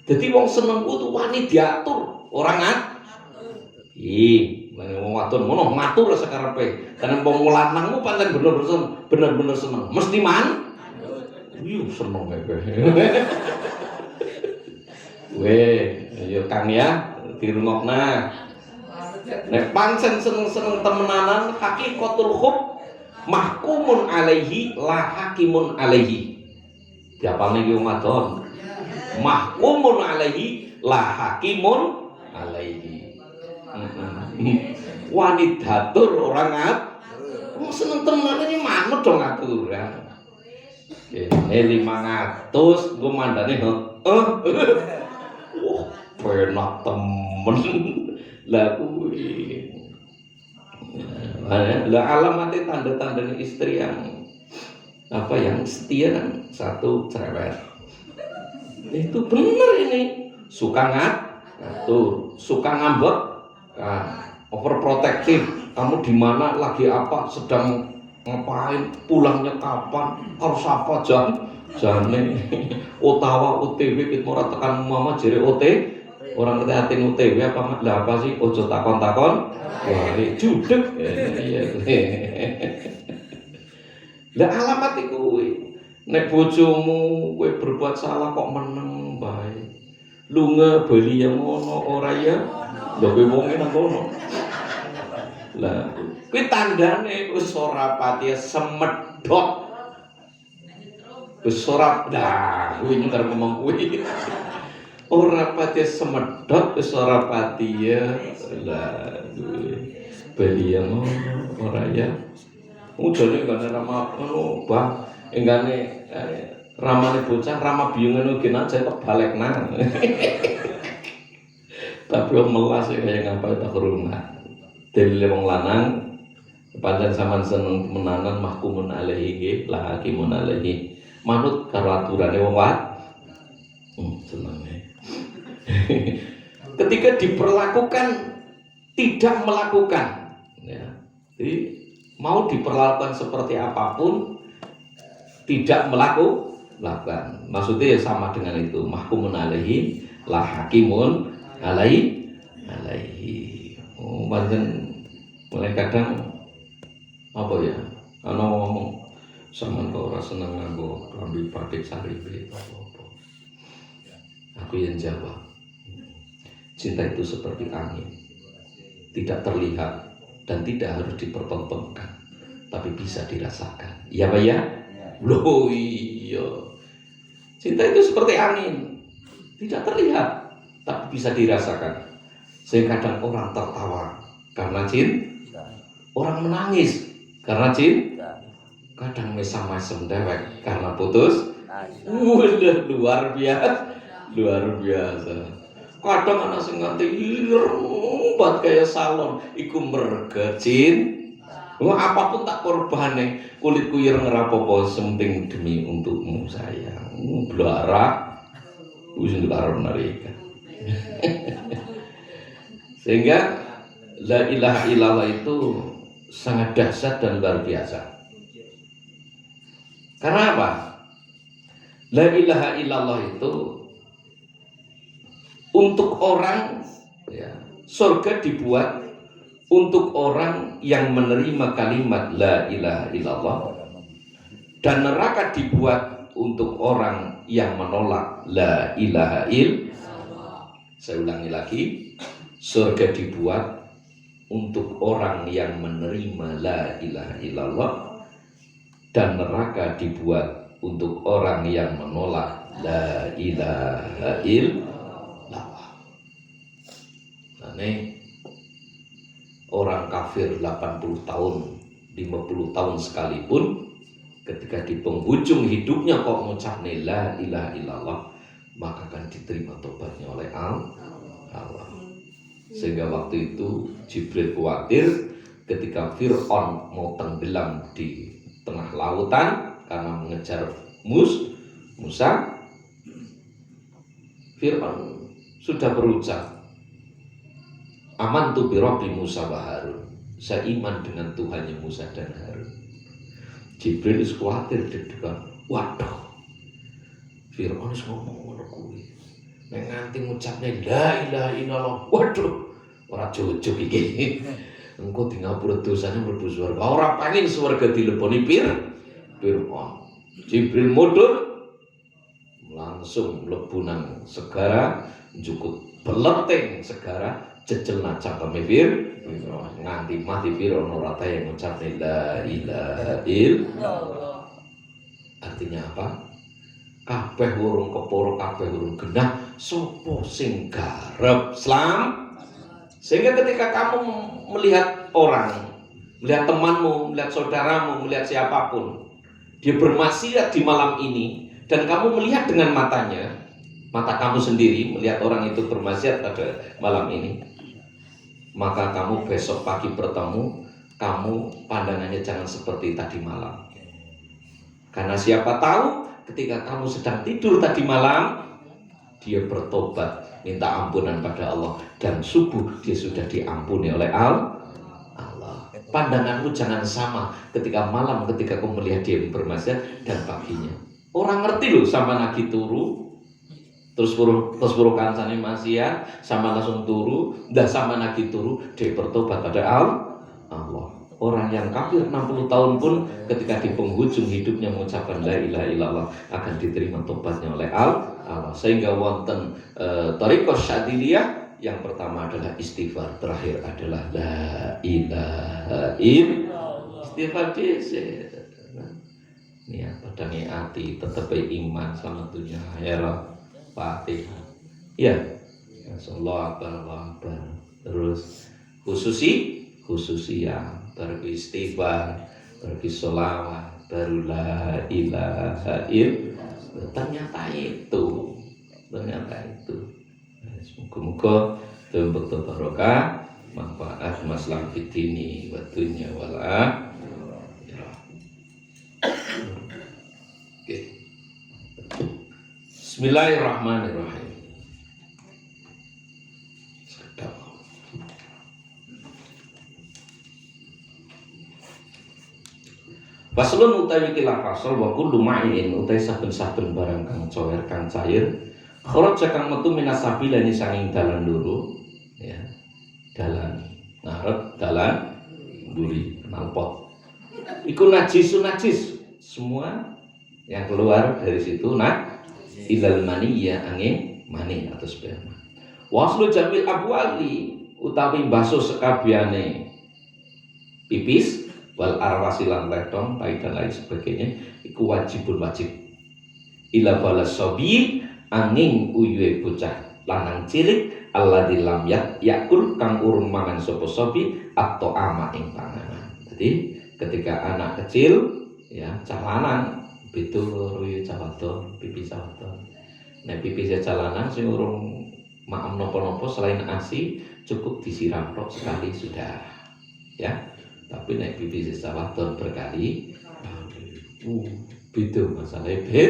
Jadi wong senengku tuh wani diatur, orang wong wadon ngono matur sakarepe. Karena wong lanangmu pancen bener-bener seneng. Mesti seneng kowe. Weh, ya Kang ya, dirungokna. Nek pancen seneng-seneng temenanan hakikatul hub mahkumun alaihi la hakimun alaihi. Diapalne iki wong wadon. Mahkumun alaihi la hakimun alaihi. Wani datur ora wong seneng temenan iki manut dong aturan. Ini 500 gue mandane penak temen lah kuwi. Lah alamatnya tanda-tanda istri yang yang setia kan satu cerewet. Itu bener ini. Suka ngatur, suka ngambek, overprotective. Kamu di mana lagi apa, sedang ngapain, pulangnya kapan, harus apa jane Otawa OTW kita ora tekan mama jere orang keteatin OTW apa sih ojo takon-takon wah judeg lah alamat iku nek bojomu kowe berbuat salah kok meneng bae lunga bali yang ngono ora ya lho kowe wong nang kono lah kuwi tandane wis ora pati semedhot wis ora dah kuwi nyengker ngomong kuwi ora pati semedhot wis ora pati ya lah bali yang ngono ora ya udane gane rama ngono bah enggane ramane bocah rama biung ngono gen aja kok balekna tapi om melas kaya ngapa tak rumah dalile wong lanang pancen sampean seneng menanan mahkumun alaihi nggih la hakimun alaihi manut karo aturane wong seneng ketika diperlakukan tidak melakukan ya jadi mau diperlakukan seperti apapun tidak melakukan maksudnya ya sama dengan itu mahkumun alaihi la hakimun alaihi pancen mulai kadang apa ya ana ngomong sampean kok ora seneng nganggo klambi batik saripe apa aku yang jawab cinta itu seperti angin tidak terlihat dan tidak harus dipertontonkan tapi bisa dirasakan iya Pak ya loh iya cinta itu seperti angin tidak terlihat tapi bisa dirasakan sehingga kadang orang tertawa karena cinta orang menangis karena cinta kadang mesam-mesem dewek karena putus luar biasa kadang anak sing nganti irembat kayak salon iku merga apapun tak korbane kulitku ireng rapopo penting demi untukmu sayang blarak wis karo narika sehingga la ilaha illallah itu sangat dahsyat dan luar biasa karena apa? La ilaha illallah itu untuk orang ya, surga dibuat untuk orang yang menerima kalimat la ilaha illallah dan neraka dibuat untuk orang yang menolak la ilaha illallah. Saya ulangi lagi, surga dibuat untuk orang yang menerima la ilaha illallah dan neraka dibuat untuk orang yang menolak la ilaha illallah. Ini orang kafir 80 tahun, 50 tahun sekalipun ketika di penghujung hidupnya kok mengucap la ilaha illallah maka akan diterima tobatnya oleh Allah. Sehingga waktu itu Jibril khawatir ketika Fir'aun mau tenggelam di tengah lautan karena mengejar Musa, Fir'aun sudah berucap, amantu bi Rabbi Musa wa Harun. Saya iman dengan Tuhannya Musa dan Harun. Jibril khawatir deg-degan. Waduh, Fir'aun ngomong ngono kuwi. Nek nganti ngucapnya la ilaha illallah. Waduh, ora jujug iki. Engko di ngapura dosane mlebu swarga. Ora pengen swarga dileboni Fir'aun. Jibril mundur langsung mlebu nang segara njukut beleteng segara jejel cangkeme Fir'aun nganti mati Fir'aun ora taya ngucap la ilaha illallah. Artinya apa? Kabeh urung keporo, kabeh urung genah, sapa sing garep Islam? Sehingga ketika kamu melihat orang, melihat temanmu, melihat saudaramu, melihat siapapun, dia bermaksiat di malam ini, dan kamu melihat dengan matanya, mata kamu sendiri melihat orang itu bermaksiat pada malam ini, maka kamu besok pagi bertemu, kamu pandangannya jangan seperti tadi malam. Karena siapa tahu ketika kamu sedang tidur tadi malam, dia bertobat, minta ampunan pada Allah, dan subuh dia sudah diampuni oleh Allah. Pandanganmu jangan sama ketika malam, ketika kamu melihat dia bermaksiat, dan paginya. Orang ngerti loh, sama lagi turu, terus puluh kancane maksiat, sama langsung turu, dah sama lagi turu, dia bertobat pada Allah. Orang yang kafir 60 tahun pun ketika di penghujung hidupnya mengucapkan la ilaha illallah akan diterima tobatnya oleh Allah. Sehingga wonten thariqah syadziliyah, yang pertama adalah istighfar, terakhir adalah la ilaha illallah. Istighfar dhisik. Niat padange ati, tetep iman sama dunia akhirat. Fatihah. Ya. Masyaallah, Allah akbar. Terus khususiyah, baru istighfar, baru sholawat, baru la ilaha illallah. Ternyata itu. Semoga-moga betul barokah, manfaat maslahat fitini wa dunya wal akhirah. Oke. Bismillahirrahmanirrahim. Faslun utawi kila fasal wa kullu ma'in utawi saben-saben barang kang cower kang cair kharaja kang metu minas sabilani sanging dalan loro, ya. Dalan ngarep, dalan mburi, knalpot. Iku najis semua yang keluar dari situ ilal mani ya angin mani atau sperma. Waslu jamil abwali utawi basuh sekabehane pipis wal arwasilan letong, tai dan lain sebagainya, iku wajib ila balas sobi angin uyuhe bocah lanang cilik alladzi lam yakul kang urung mangan sapa sobi atau ama ing panganan. Jadi ketika anak kecil, ya, cah lanang beda loro ya cah wadon, pipi cah wadon. Nek pipi cah lanang sing urung maem napa-napa selain ASI cukup disiram tok sekali sudah, ya. Tapi nek pipi cah wadon berkali, beda masalahnya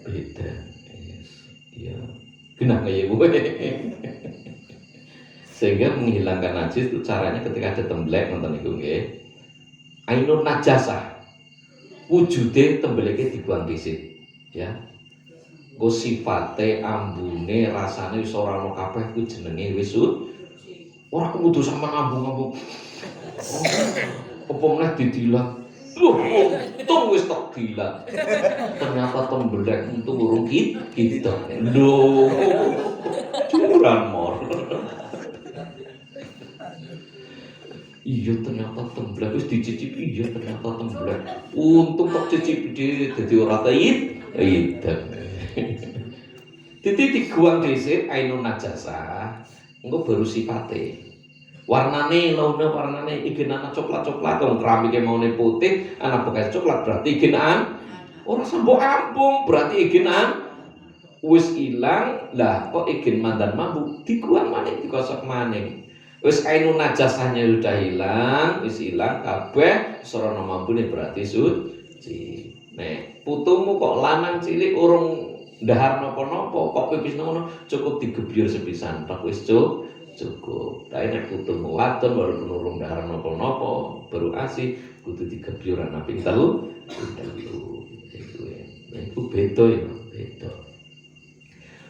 beda. Ya, kena kayak gue. Sehingga menghilangkan najis itu caranya ketika ada temblek nonton iku nggih. Ainun najasah. Wujude tembleke dibuang dhisik, ya. Ku sifate, ambune, rasane wis ora ono kabeh ku jenenge wis ora kudu sampe ngambung-ngambung. Apa meneh didilat. Untung wis tok dilat. Ternyata temblek itu urung kita. Lho. Curan mor. Iya ternyata temblek wis dicicipi, iya ternyata temblek. Untung tok cicipi dadi ora tait. Titik diguang dhisik ainun najasah. Engko baru sifate. Warnane laune warnane iki ana coklat-coklat wong keramike maune putih, ana bekas coklat berarti ikinan ora sambok ampung, berarti ikinan wis ilang. Lah kok ikin mandan mambu dikuang maning dikosok maning. Wis ainun najasahnya udah hilang, wis ilang kabeh sarana mambune berarti suci. Nek putumu kok lanang cilik urung ndahar napa-napa kok pipis ngono cukup digebyur sepisan tok wis cukup. Tapi nek putumu wadon walaupun urung ndahar napa-napa baru ASI kudu digebyur ana ping 3. Iku beda ya, beda.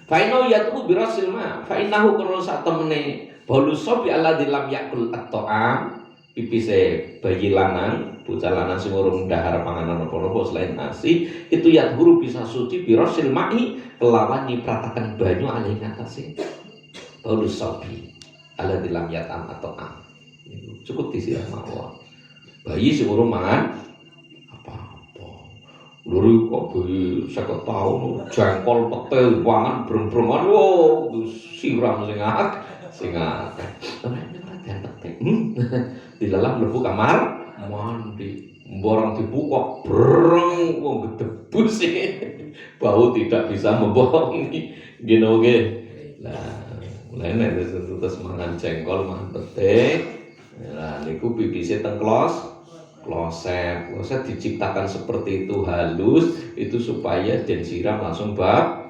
Fainau yatu birasil ma, fainahu kana sak temene balu sobi alladzi lam yakul at-ta'am, pipise bayi lanang, bocah lanang sing urung ndahar panganan apa-apa selain ASI, itu yadhuru bisa suci birasil ma'i kelawan nyiprataken banyu alih ngatasi. Balu sobi alladzi lam yatam at-ta'am. Cukup disiram mawon. Bayi sing urung mangan luru kok bayi 50 tahun jengkol petel wangan breng-brengan wo siram sing akeh dilalah mlebu kamar mandi Borong dibukok breng wong gedebus bau tidak bisa membohongi gini oke. Lah nek terus mangan jengkol mangan petik. Lah niku pipise teng kloset diciptakan seperti itu halus itu supaya den siram langsung bablas.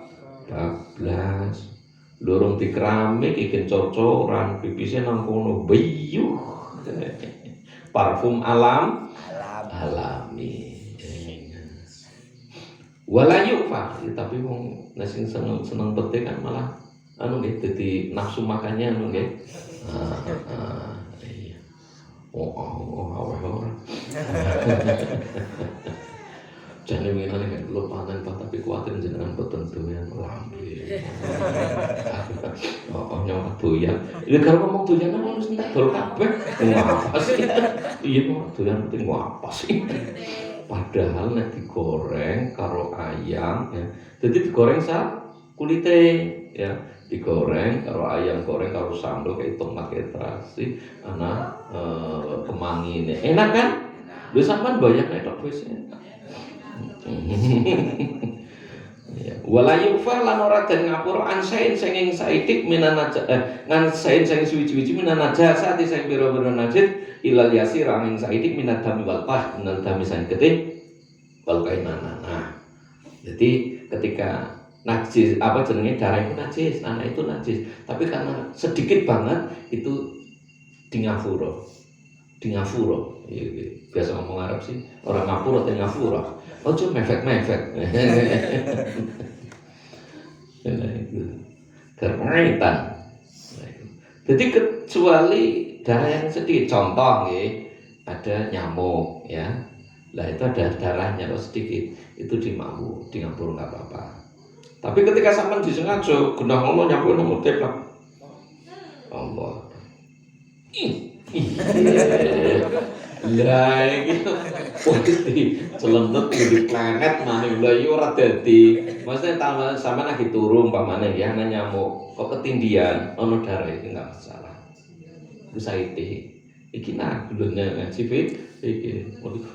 Lorong di keramik ikin cor-coran pipise nang kono beyuh. Parfum alami. Walayu Pak, tapi wong nek sing seneng petik kan malah anu nggih dadi nafsu makannya anu nggih. Iya. Aweh ora. Jane winane kan kula panen Pak tapi kuwatir jenengan boten doyan lambe. Nyawa doyan. Ya karo ngomong doyan wis entek dol kabeh. Ngapa sih? Iya mau doyan penting apa sih? Padahal nek digoreng karo ayam ya. Jadi digoreng kulite ya, digoreng karo ayam, goreng karo sambal kayak tomat kayak terasi, ana kemangi ini. Enak kan? Lho sampean bayang tok wis enak. Ya, wala yufa lan ora den ngapura ansain sing saidik minanaja ngan sain sing suwi-suwi minanaja saat sing pira-pira najis ilal yasir amin saidik minadami wal qah minal dami sang gede wal kainana. Nah, jadi ketika najis apa jenenge darah itu najis, anak itu najis, tapi karena sedikit banget itu di ngafuro. Biasa ngomong Arab sih, orang ngapura atau ngafuro. Ojo mefek. Keretan. Jadi kecuali darah yang sedikit, contoh nih, ada nyamuk ya. Lah itu ada darahnya kalau sedikit, itu di ngapura nggak apa-apa. Tapi ketika sampean disengaja genah ngono nyamuk nang teplak. Allah. Lah iki putih celentet di planet maning lho yo ora dadi. Maksudnya sampean lagi turu umpamane ya ana nyamuk kok ketindian ono darah iki enggak masalah. Bisa iki nah gulune ngaji iki.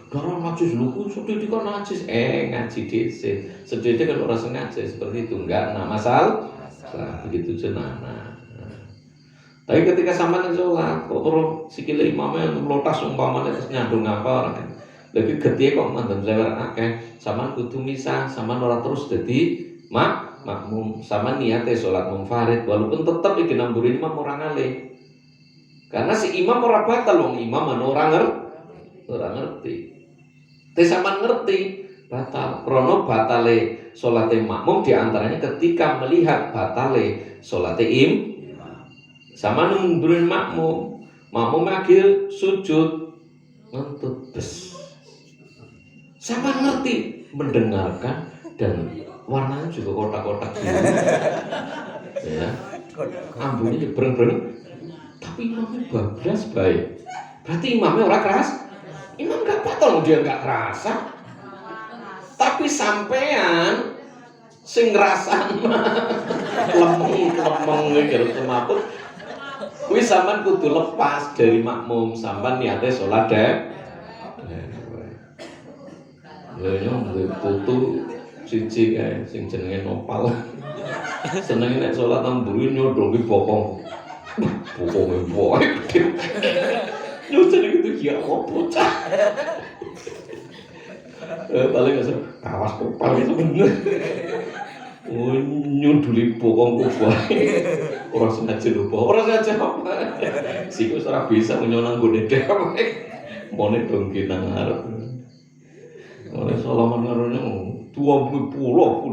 Darah najis lho ku sedih kok najis ngaji dhisik. Sedih kan ora sengaja seperti itu enggak nah masalah. Begitu jenana. Tapi ketika sampean sholat, kok terus sikile imamnya melotas umpamane terus nyandung apa kan. Lagi gede kok mandem lewat akeh, sampean kudu misah, sampean ora terus dadi makmum, sampean niate sholat munfarid walaupun tetep iki namburi imam ora ngalih. Karena si imam ora batal wong imam ora ngerti. Tapi sampean ngerti batal. Krono batale salate makmum diantaranya ketika melihat batale salate sama nungguin makmum akhir sujud ngentut bes sama ngerti mendengarkan dan warnanya juga kotak-kotak gitu ya ambunya bereng-bereng tapi imamnya bablas baik berarti imamnya orang keras imam gak batal dia gak kerasa tapi sampean sing ngrasakno lemeng gitu semaput kuwi sampean kudu lepas dari makmum, sampean niate salat deh. Lha yo putu siji kae sing jenenge Nopal. Senenge nek salat nang mburi nyodhoki bokong. Bokonge boy. Yo jenenge itu ya bocah. Paling awas Nopal itu bener. Nyunduli bokongku bae. Ora sengaja lupa. Ora sengaja apa. Siku ora bisa menyonang gone dhewe. Mone dongki nang arep. Ora salaman karone 20 pulau.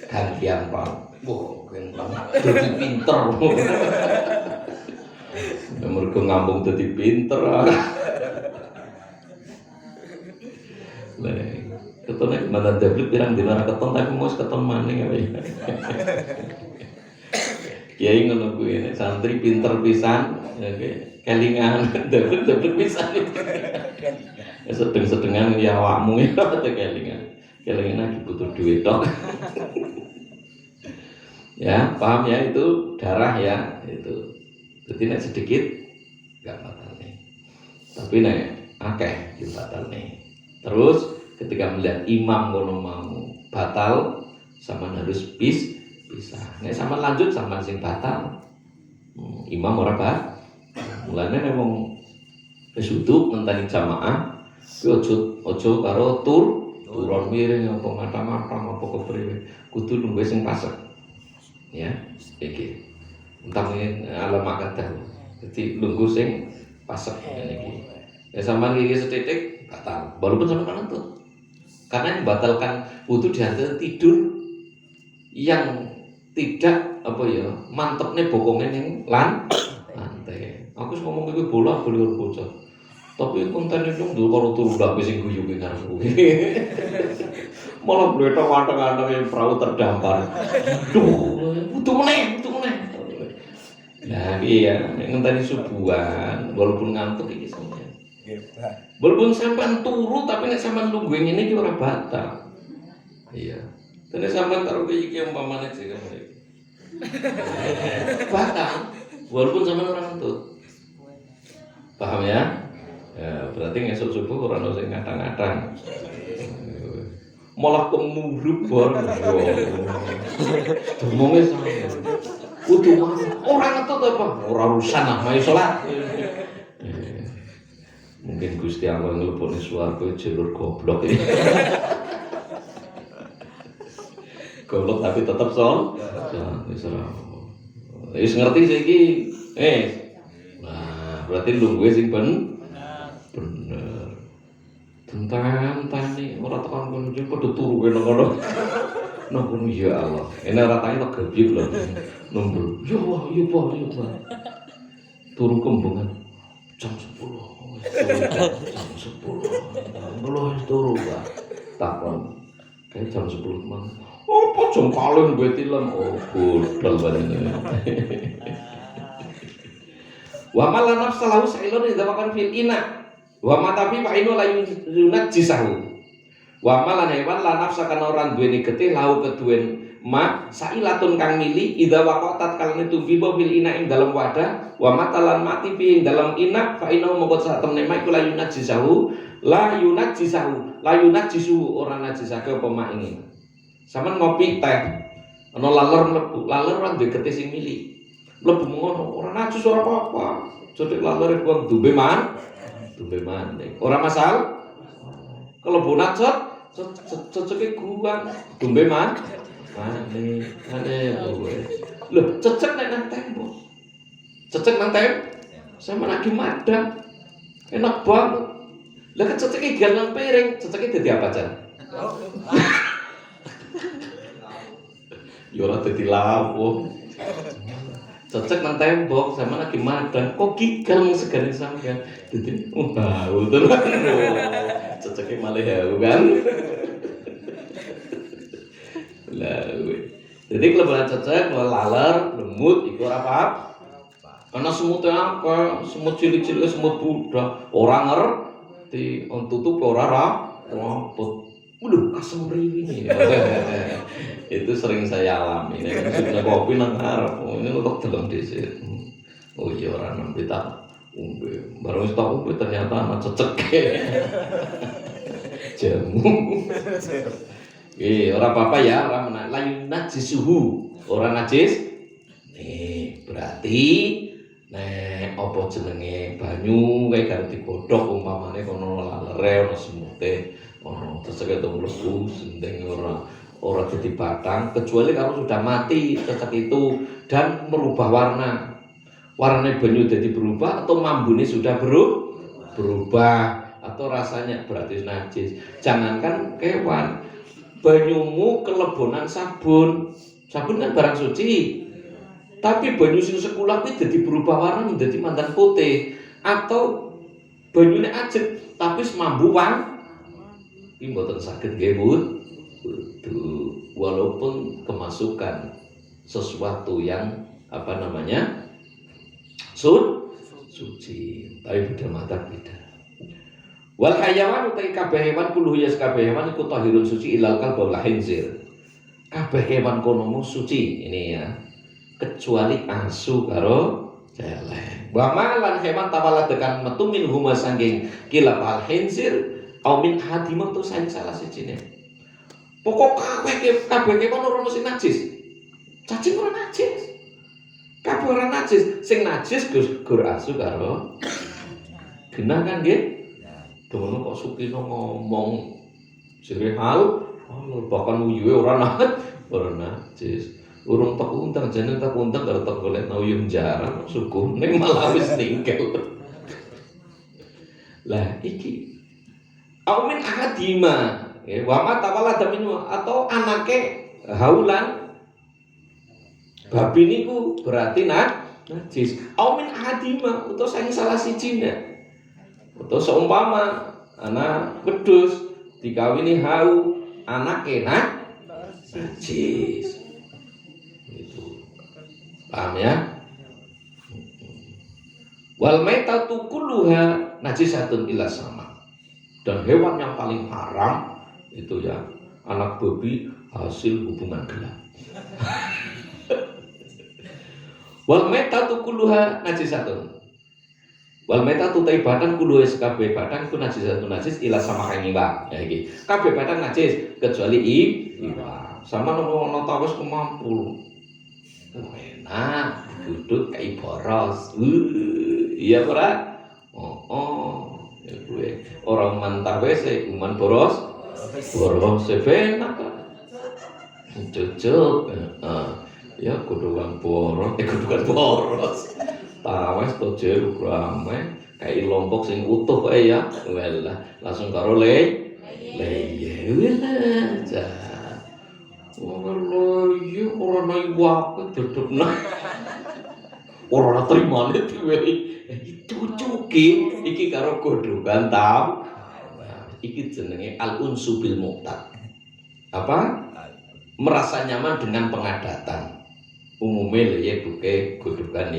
Gantian Pak. Wah, kentang dadi pinter. Mergo ngambung dadi pinter. Ketone mantan deblit pirang dina keton tapi mos keton maning apa ya. Kiai ngono kuwi nek santri pinter pisan kelingan deblit pisan. Sedeng-sedengan ya awakmu ya kelingan. Kelingan lagi butuh duit tok. Ya, paham ya itu darah ya itu. Jadi nek sedikit enggak batal nih. Tapi nek akeh yo batalne. Terus ketika melihat imam kono mau batal, sama harus pisah. Nek sama lanjut sama sing batal. Imam ora batal. Mulane nek wong wis uduk ngenteni jamaah, kuwi aja karo turun miring apa matang-matang apa kepriwe. Kudu nunggu sing pasek. Ya, iki. Entang alam akadah. Jadi nunggu sing pasek ngene iki. Ya sampean iki setitik batal. Walaupun sampean ngantuk. Karena yang membatalkan wudu di antara tidur yang tidak mantepnya bokongnya yang lantai. Aku ngomong iki bola beli bocah. Tapi konten itu dulu kalau turun udah sing guyu ngarepku. Malah bletok anteng-anteng yang perahu terdampar. Duh, butuh meneh. Nah, iya, ngenteni subuhan walaupun ngantuk iki sampeyan. Walaupun sampean turu tapi nek sampean nunggu ngene iki ora batal. Iya. Dene sampean karo iki umpamane sik ngene. Batal walaupun sampean ora ngantuk. Paham ya? Ya, berarti ngesuk subuh ora ono sing ngadang-ngadang. Malah kemurub bor. Omongnya sama. Kudu orang ngetut apa? Ora urusan lah, mau salat. Mungkin Gusti Allah nglebokne swarga jalur goblok iki. Goblok tapi tetap wis ngerti saiki. Nah, berarti lungguhe sing bener. Tentang-tani ora tekan kono padha turu kene ngono. Nang ya Allah. Ini ora tani tok gebyuk lho. Nombor. Ya Allah, ya Allah. Turu kembungan jam 10. Jam 10. Belum turu, Pak. Takon. Kayak jam 10 teman. Apa jam paling gue tilam? Oh, budal banget. Wa malan nafsalahu sa'ilun idza makan fil ina. Wa matafi fa inu la yunat jisahu. Wa malan hewan la nafsa kana ora duweni getih lahu keduen ma sailatun kang mili idza waqatat kalane tumbiba fil ina ing dalam wadah wa matalan mati fi ing dalam ina fa inu mongko sak temne ma iku la yunat jisahu la yunat jisu ora najisake apa mak ini. Sampeyan ngopi teh ana laler mlebu laler ora duwe getih sing mili mlebu ngono ora najis ora apa-apa jodhek laler buang dumbe man ora masalah kalau bonacot cocoknya gua dumbe man lho cecek nek nang tembok cecek nang tembok sama lagi madang enak banget lah kececeknya gak nang piring ceceknya dadi apa jan ya ora dadi lawo cecek nang tembok sama lagi madang kok gigal mung segane sampean dadi bau terus ceceknya malah bau kan lah jadi kelebihan cecek laler lemut iku ora apa ana semutnya apa semut cilik-cilik semut budak ora ngerti tutup ora rapot waduh kasem riwini itu sering saya alami ini kan sudah kopi nang ngarep ini untuk deleng dhisik oh iya ora nembe tak umbe baru wis tak umbe ternyata ana cecek jamu ora apa-apa ya ora layun najisuhu ora najis berarti nek apa jenenge banyu kae karo digodhog umpamane kono lalere ana semute ono cecek itu mlebu sendeng ora jadi batang kecuali kalau sudah mati cecek itu dan merubah warna banyu jadi berubah atau mambune sudah berubah atau rasanya berarti najis. Jangankan kewan, banyumu kelebonan sabun kan barang suci tapi banyu sing sekolah kuwi dadi berubah warna menjadi mandan putih atau banyune ajeg tapi semambu ini mboten saged nggih wudu walaupun kemasukan sesuatu yang suci tapi beda mata beda. Wal hayawan utai kabeh hewan kullu yas kabeh hewan iku tahirun suci ilal kalb wal khinzir. Kabeh hewan kono suci ini ya kecuali asu karo celeng. Wa malan hewan tawaladekan metu min huma sangking kilap al hinsir au min hadimah tu saing salah sijine. Pokok kabeh kewan ora ono sing najis. Cacing ora najis. Kabeh ora najis. Sing najis gur asu karo genah kan nggih. Dono kok Sukino ngomong jere hal bahkan uyuhe ora najis. Urung tak undang jeneng tak undang karo tak golek uyuh jarang suku ning malah wis ninggal. Lah iki aumin ahadima wa ma tawallada minhu atau anake haulan babi niku berarti najis. Aumin ahadima utawa sing salah sijine. Atau seumpama anak wedhus dikawini hau anake najis. Itu. Paham ya? Wal maitatu kulluha najisatun illa sama. Dan hewan yang paling haram itu ya anak babi hasil hubungan gelap. Wal maitatu kulluha najisatun. Wal metatu ta badan kudu wis kabeh badan ku najisatun najis ila sama kang iwa. Ya iki. Kabeh badan najis kecuali iwa. Sama ono ta wis kemampu. Enak duduk kayak boros. Iya ora? Ya kuwe orang mantap wis kuman boros. Boros enak. Cocok. Ya kudu boros. Tawes to jero rame kayak lombok sing utuh kae ya. Welah, langsung karo le. Welah. Ora yo ora nang wae dedekna. Ora trimane dhewe. Itu cuki iki karo godhogan tau. Iki jenenge al-unsu bil muqtad. Apa? Merasa nyaman dengan pengadatan. Umumnya ya buke godhogan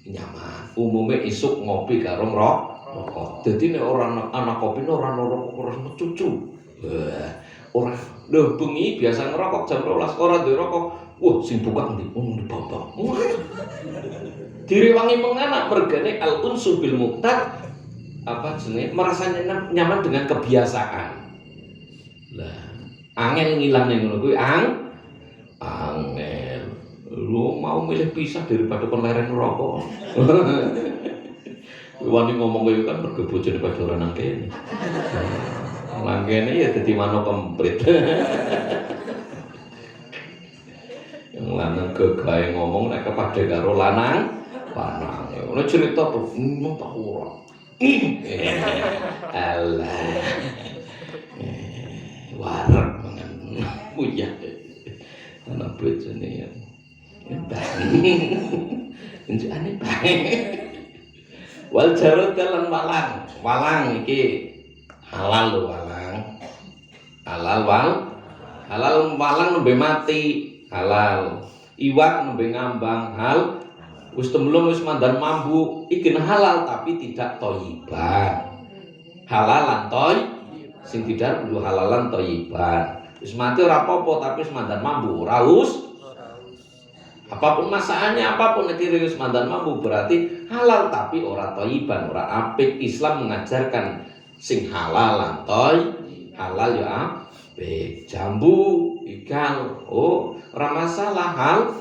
nyaman. Umumnya isuk ngopi karo rokok. Dadi nek ora ana kopi ora ana rokok ora cucu. Ora lho bengi biasa ngerokok jam 12 ora duwe rokok. Wah sing buka ndi? Di bambang. Direwangi menganak mergane al-unsu bil muqtad apa jenenge merasa nyaman dengan kebiasaan. Lah angel ngilane ngono kuwi angel. Lu mau milih pisah daripada kon leren rokok. Wani ngomong kaya kan mergo bojone padha ora nang kene. Nang kene ya dadi mano komplit. Yang lanang gegahe ngomong nek kepadhe karo lanang lanang. Ono cerita tuh tak ora. Alah. Warek banget. Uyah. Ana bojone ya. Aneh bae. Wal jarud lan walang. Walang iki halal lho walang. Halal walang nembe mati halal. Iwak nembe ngambang hal. Wis temlung wis mandan mambu iki halal tapi tidak thayyiban. Halalan sing tidak kudu halalan thayyiban. Wis mati ora apa-apa tapi wis mandan mambu ora apapun masakannya, apapun nek wis mandan mampu berarti halal tapi ora thayyiban, ora apik. Islam mengajarkan sing halal halal ya apik. Jambu, ikan, ora masalah halal.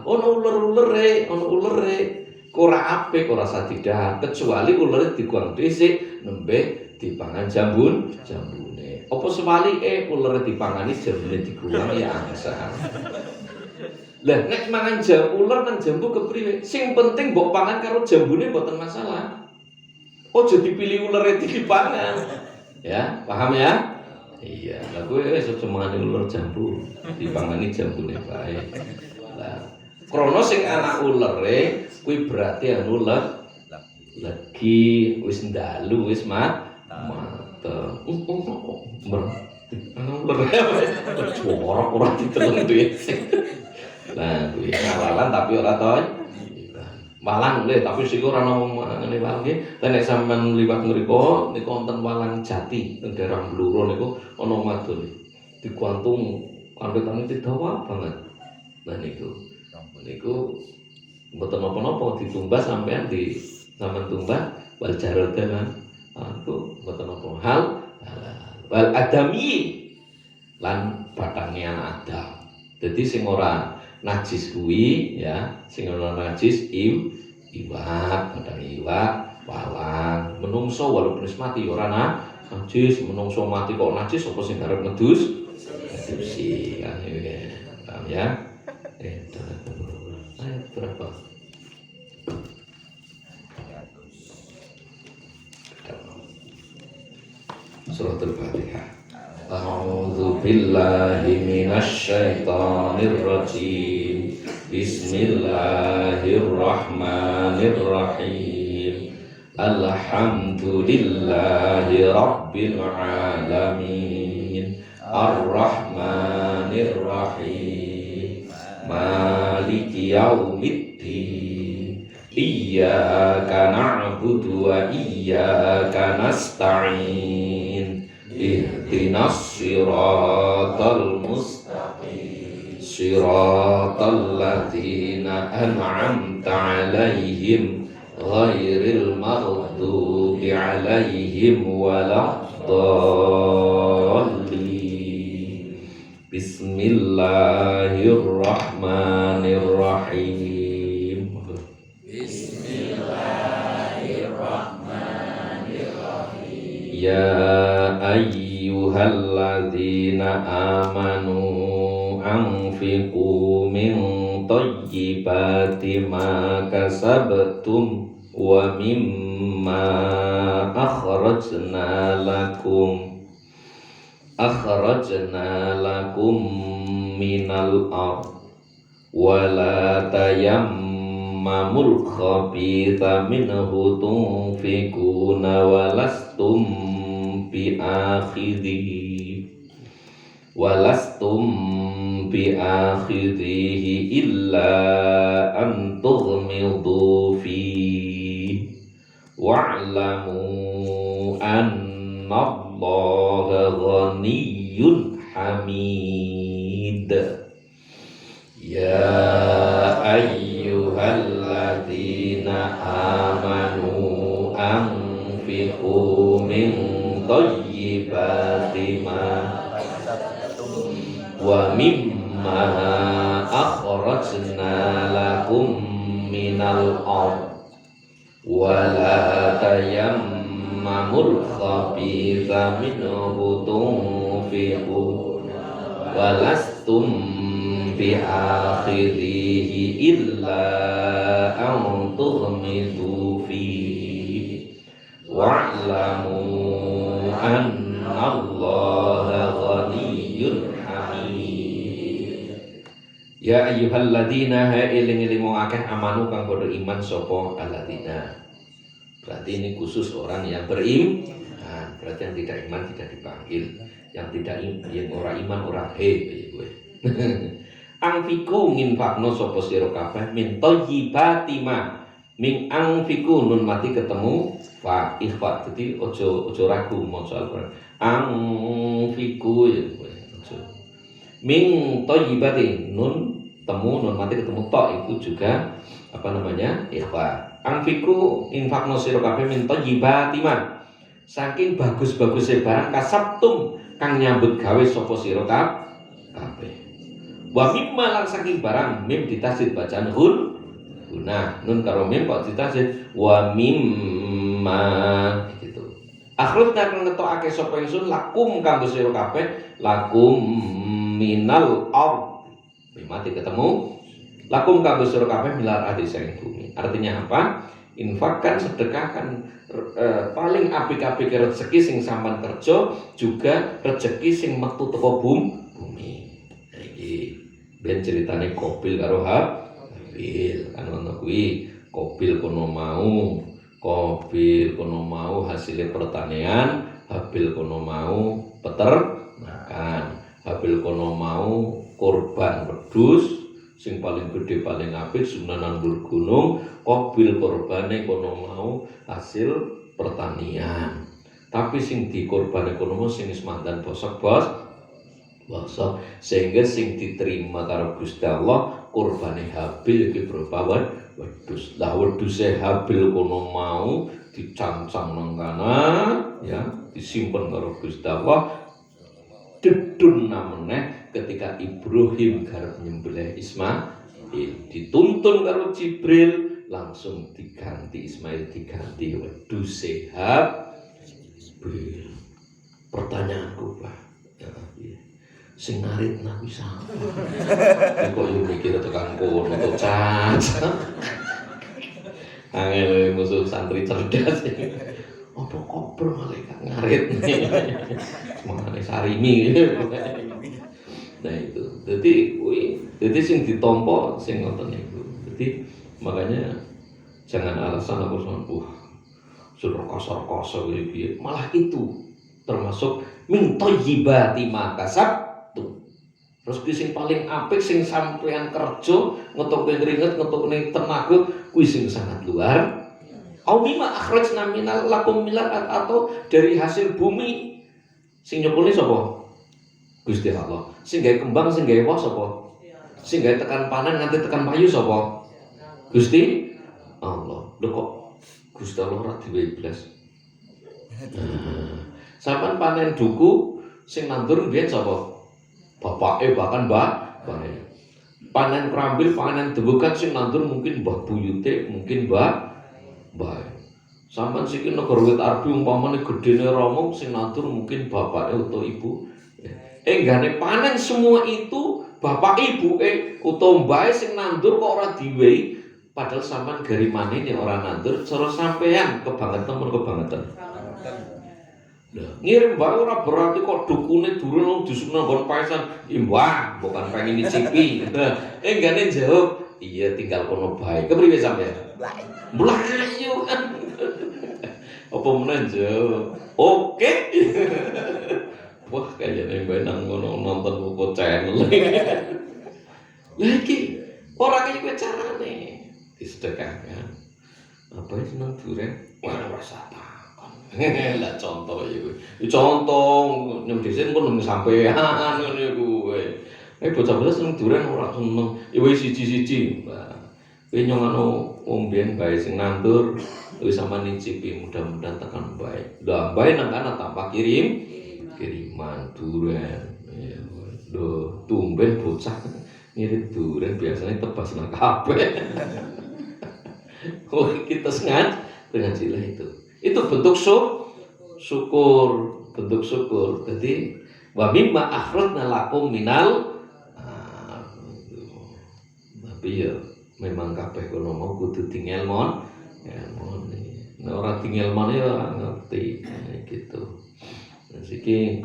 Ono uler-ulere, ora apik, ora sadidah kecuali ulere diguang dhisik nembe dipangan jambune. Apa sewalike ulere dipangani jambune diguang ya angsa. Lah nek mangan jambu ular nang jambu kepriwe? Sing penting mbok pangan karo jambune mboten masalah. Ojo dipilih ulere dipangan. Ya, paham ya? Iya, lah kowe wis aja mangan ular jambu, dipangani jambune bae. Lah, krana sing anak ulere kuwi berarti anu legi wis ndalu wis mate. Ular ora diteleng duit. Nah, kuwi halalan tapi ora walang lho, tapi sing ora ana ngene walang nggih. Nek sampean liwat mriku niku wonten walang jati teng daerah Bluro niku ana madun. Dikuantung kandhetane dawa banget. Nah niku mboten napa-napa ditumbas sampean di sampean tumbas wal jarada kan. Aku mboten napa hal halal. Wal adami lan batange anak Adam. Dadi sing ora najis kuwi ya, sing ora najis iwak, batange iwak, walang. Menungso walaupun wis mati ora najis, menungso mati kok najis apa sing arep ngedus? Ngedusi kan ya. Paham ya? Ayat berapa? Suratul Fatihah. A'udzu billahi minasy syaithanir rajim. Bismillahirrahmanirrahim. Alhamdulillahi rabbil alamin. Ar-Rahmanir Rahim. Maliki yaumiddin. Iyyaka na'budu wa iyyaka nasta'in. Ihdinas siratal mustaqim. Siratal ladzina an'amta 'alaihim ghairil maghdubi 'alaihim waladdallin. Bismillahirrahmanirrahim. Ya ayyuhalladzina amanu anfiqu min thayyibati ma kasabtum wa mimma akhrajna lakum minal ard wa la tayammamul khabitha minhu tunfiquna walastum bi'akhidhihi illa an tughmidu fihi wa'lamu anna Allaha ghaniyyun hamid. Ya ayyuhalladzina amanu anfiqu min thayyibati ma wa mimma akhrajna lakum minal ard wa la tayammamul khabitha minhu tunfiqun wa lastum bi'akhidhihi illa an tughmidu fihi wa'lamu anna Allaha ghaniyyun hamid. Ya ayyuhalladzina eling-eling akeh amanu kang padha iman sapa alladzina. Berarti ini khusus orang yang beriman. Berarti yang tidak iman tidak dipanggil. Yang tidak yang ora iman ora kowe. Angfiku nginfakno sapa sira kabeh min thayyibati ma. Ming angfiku nun mati ketemu fa ikhfa. Jadi ojo ragu maca Al-Qur'an. Angfiku ya ojo. Ming thayyibati nun temu nun mati ketemu ta itu juga apa namanya? Ikhfa. Angfiku infakno sira kabeh min thayyibati ma. Saking bagus-bagusé barang kasabtum kang nyambut gawe sapa sira kabeh. Wa mimma lan saking barang mim ditasid bacaan nah nun karo mim kok ditasid wa mimma gitu. Akhrajna kang ngetokake sapa ingsun lakum kanggo sira kabeh lakum minal ard. Mati ketemu lakum kanggo sira kabeh milar adi saking bumi. Artinya apa? Infakkan, sedekahkan paling apik-apik rezeki sing sampean kerja juga rezeki sing metu teko bumi. Iki ben ceritane Qabil karo Habil kan ngono kuwi. Qabil kono mau hasilnya pertanian, Habil kono mau peternakan. Habil kono mau korban wedhus sing paling gede paling apik Sunanan Gunung. Qabil korbane kono mau hasil pertanian. Tapi sing dikorbane kono mau sing wis mandan bosok sehingga sing diterima karo Gusti Allah kurbane Habil iki berupa wedhus. Lah wedhuse Habil kono mau dicancang nang kana ya, disimpen karo Gusti Allah. Dedun namanya ketika Ibrahim garap nyembelih Ismail, dituntun karo Jibril, langsung diganti Ismail, diganti wedhuse Habil. Pertanyaanku, Pak, ya, sing ngarit nabi sapa? Kok yo mikir tekan kono to, cacat. Angel musuh santri cerdas. Apa koper malaikat ngarit. Mangane sarimi. Nah itu. Jadi sing ditampa sing ngoten niku. Jadi makanya jangan alasan aku suruh kosor-kosor piye. Malah itu termasuk min thayyibati ma kasabtu. Terus kuwi sing paling apik sing sampean kerja ngetokne keringet, ngetokne tenaga kuwi sing sangat luar. Au mimma akhrajna minal lakum milal atau dari hasil bumi. Sing nyukuli sapa? Gusti Allah. Sing gawe kembang, sing gawe woh sapa? Sing gawe tekan panen nganti tekan payu sapa? Gusti Allah. Lho kok Gusti Allah ora diwehi blas. Sampeyan panen duku sing nandur mbiyen sapa? Bapake bahkan mbake. Panen krambil, panen debukan sing nandur mungkin mbah buyute, mungkin mbah. Sampeyan siki negara wit arbi umpamane gedene Rama sing nandur mungkin bapake utawa ibu. Enggane panen semua itu bapak ibuke utawa mbahe sing nandur kok ora diwehi, padahal sampeyan garimane nek ora nandur cara sampeyan kebangetan mun kebangetan. Ngirim bae ora berarti kok dukune durung disukna nggon paesan. Mbah, bukan pengen dicipi. Enggane jawab, iya tinggal kono bae. Kepriwe sampeyan? Mlayu kan. Apa meneh jawab? Oke. Wah, kayaknya mbak nang ngono nonton buku channel. Lagi ora kaya kowe carane disedekahkan. Apa sih nang duren? Ora rasa takon. Lah contoh ya kowe. Contoh nyem disen pun sampean ngene kowe. Bocah-bocah seneng duren ora seneng. Wis siji-siji. Kowe nyongano wong biyen bae sing nandur wis sampean nyicipi mudah-mudahan tekan bae. Lah bae nang kana tanpa kiriman duren. Lho, tumben bocah ngirim duren biasanya tebas nang kabeh. Oh, kita sengaja dengan sila itu. Itu bentuk syukur, bentuk syukur. Jadi wa mimma akhrajna lakum minal tapi ya memang kabeh kono mau kudu tinggal mon. Nek ora tinggal mon ya ora ngerti gitu. Siki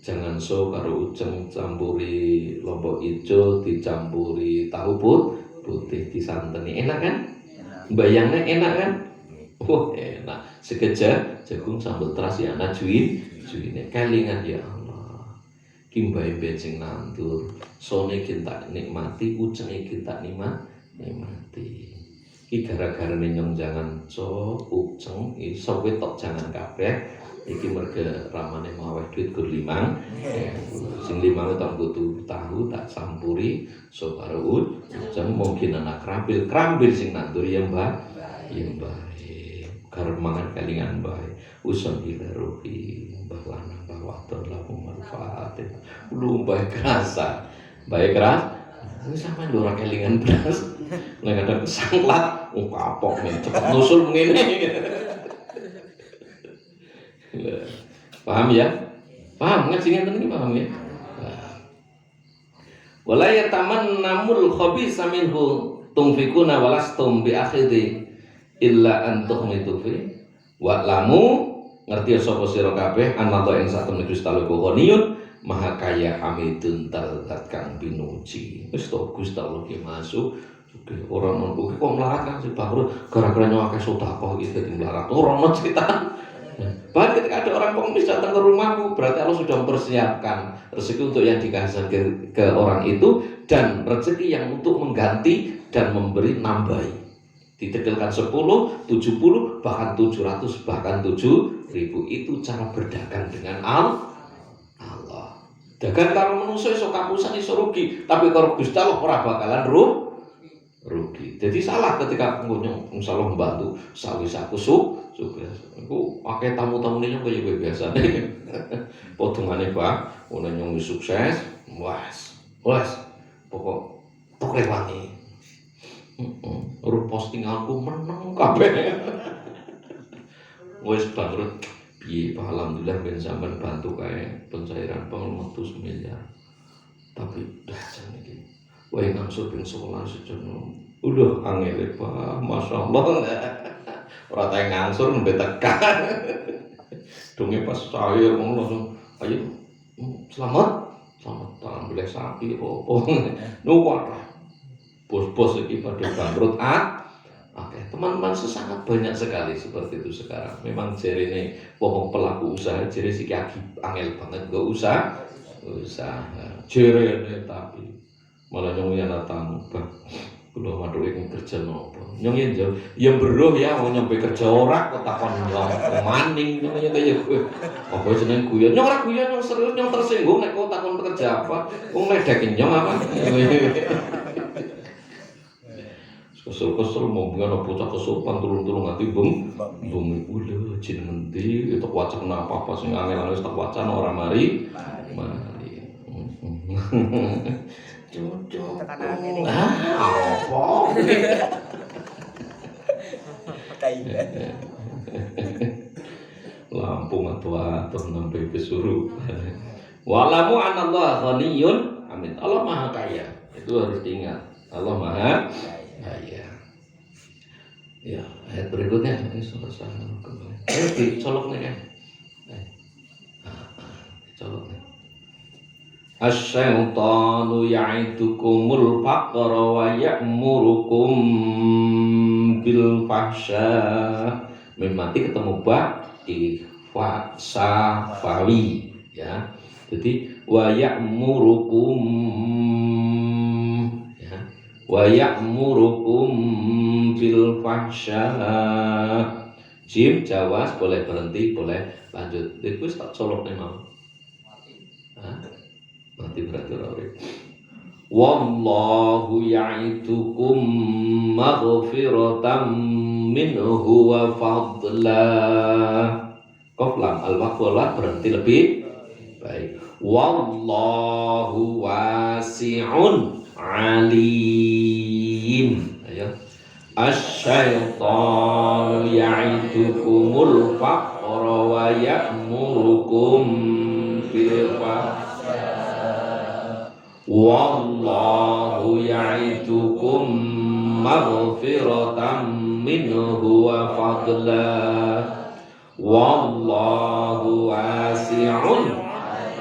jangan so karo uceng campuri lombok ijo dicampuri tahu putih disanteni enak kan? Bayangnya enak kan? Oh enak. Sekejap jagung sambal terasi anak juine kelingan ya Allah. Kimbae bensin nandur, sone kita nikmati, ucenge kita nikmati. Iki gara-gara nyong jangan so uceng, iso wetok jangan kabeh. Iki merga ramane maweh duit gur 5. Sing 5 tak butuh tahu tak campuri so karo uceng mungkin anak krambil sing nandur ya Mbah. Ya Mbah. Karep mangan kelingan bae. Usun ila ruhi Mbah lanang Mbah wadon laku manfaat. Lu bae kerasa. Bae keras. Ini sampean ora kelingan blas. Nek ada sanglat kapok men cepet nusul ngene. Paham ya? Paham ngaji ngeten iki paham ya? Wala yatamannamul khabisa minhu tunfikuna walastum bi akhidhi illa an tukhmitu fi wa lamu ngerti sapa sira kabeh anata ing satemene Gusti Allah ghaniyun maha kaya hamidun talat kang pinuji. Wis to Gusti Allah ki masuk ora ono kok melarat kan si Bahru gara-gara nyawake sedekah iki dadi melarat. Ora ono cerita. Bahkan ketika ada orang pengemis datang ke rumahmu, berarti Allah sudah mempersiapkan rezeki untuk yang dikasih ke orang itu dan rezeki yang untuk mengganti dan memberi nambahi. Ditekelkan 10, 70, bahkan 700, bahkan 7.000. Itu cara berdagang dengan Allah. Dagang karo manusa iso kapusan iso rugi, tapi karo Gusti Allah ora bakalan rugi. Jadi salah ketika insyaallah membantu sawis aku sukses. Iku akeh tamu-tamune nyong kaya biasane. Potongane Pak, ono nyong sukses, wes. Pokok tok rewangi. Postinganku meneng kabeh. Wis bangkrut. Piye Pak, alhamdulillah ben sampean bantu kae pencairan metu 1 miliar. Tapi dah jan iki. Wae ngangsur ping 11 sejono. Udah angel Pak, masyaallah. Ora tau ngangsur nembe tekan. Dunge pas cair ngono langsung, ayo selamat. Alhamdulillah sapi opo. Nu kuat. Bos-bos iki pada bangkrut Oke, teman-teman sangat banyak sekali seperti itu sekarang. Memang jarine wong pelaku usaha jare siki angel banget gak usaha. Jarine tapi malah nyong yen tamu, Bang. Kula mathuke kerja nopo. Nyong yen jauh, ya beruh ya wong nyampe kerja ora kok takon nyong maning nyong kaya kowe. Apa jeneng guyon? Nyong ora guyon, nyong serius, nyong tersinggung nek kok takon kerja apa. Wong ledek nyong apa. Kesel mau bilang bocah kesopan turun nanti bumi udah jin nanti itu wacana apa sih angel tak wacana orang mari cocok apa Lampung atau sampai kesuruh walamu anallah ghaniyun amin. Allah maha kaya, itu harus diingat. Allah maha kaya. Ya, ayat berikutnya ini selesai kembali. Dicolok nih kan. Dicolok nih. Asy-syaitanu ya'idukumul faqra wa ya'murukum bil fahsya. Mati ketemu ba safawi ya. Jadi wa ya'murukum wa ya'murukum bil fahsya. Jim jawas boleh berhenti, boleh lanjut. Iku wis tak colok nih mau. Mati berarti ora urip. Wallahu ya'idukum maghfiratan minhu wa fadla. Qaf lam al-waqf berhenti lebih baik. Wallahu wasi'un alim. Ayo. Asy-syaitanu ya'idukumul faqra wa ya'murukum bil fahsya. Wallahu ya'idukum maghfiratan minhu wa fadla. Wallahu wasi'un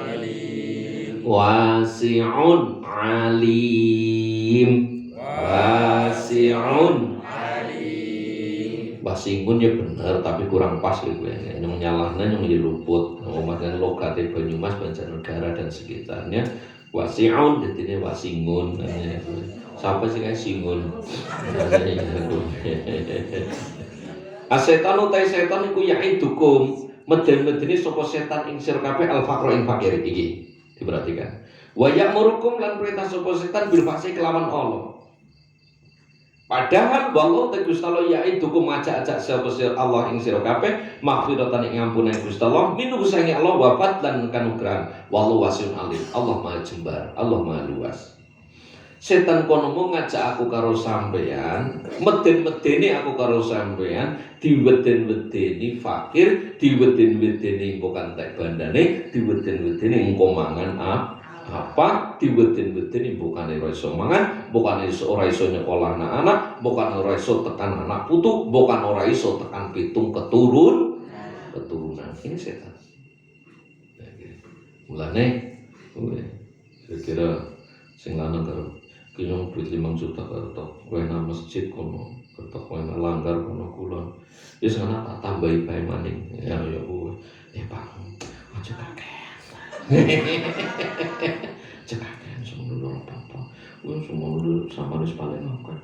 alim. Wasi'un alim. Wasi'un alim. Wasingun ya bener tapi kurang pas gitu ya. Yang nyalahnya yang luput. Ngomongin logatnya Banyumas, Banjarnegara dan sekitarnya. Wasi'un jadinya wasingun. Siapa sih kayak singun? Asetanu tai setan iku ya'idukum meden-medeni sapa setan ing sira kabeh al-faqra ing fakir iki. Diperhatikan. Wa ya'murukum lan perintah sapa setan bil fahsyi kelawan Allah. Padahal wallahu ta Gusti Allah ya'idukum ajak-ajak sapa sira Allah ing sira kabeh maghfiratan ing ngampunan Gusti Allah minhu sange Allah wa fadlan kanugrahan. Wallahu wasi'un alim. Allah Maha jembar, Allah Maha luas. Setan kono mau ngajak aku karo sampean, meden-medeni aku karo sampean, diweden-wedeni fakir, diweden-wedeni bukan tek bandane, diweden-wedeni engko mangan apa, diweden-wedeni bukan ora iso mangan, bukan ora iso nyekolah anak-anak, bukan ora iso tekan anak putu, bukan ora iso tekan pitung keturunan. Ini setan. Mulane kira-kira sing lanang karo kinyong duit 5 juta kertok wena masjid kono kertok wena langgar kono kulon ya sana tak tambahi bae maning ya kuwi Pak aja kakean cekaken semono apa-apa wong semono sampeyan wis paling akeh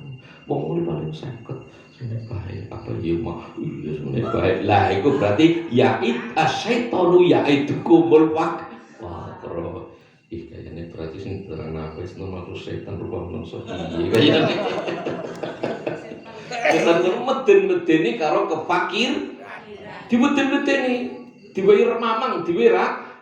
wong paling 50 sing bae apa ya mah iya sing bae lah iku berarti ya asyaitonu yaidukumul faqra kayane berarti sing terang nafas nomor setan rupa menungso piye kaya setan terus meden-medeni karo kefakir diweden-wedeni diweir mamang diweir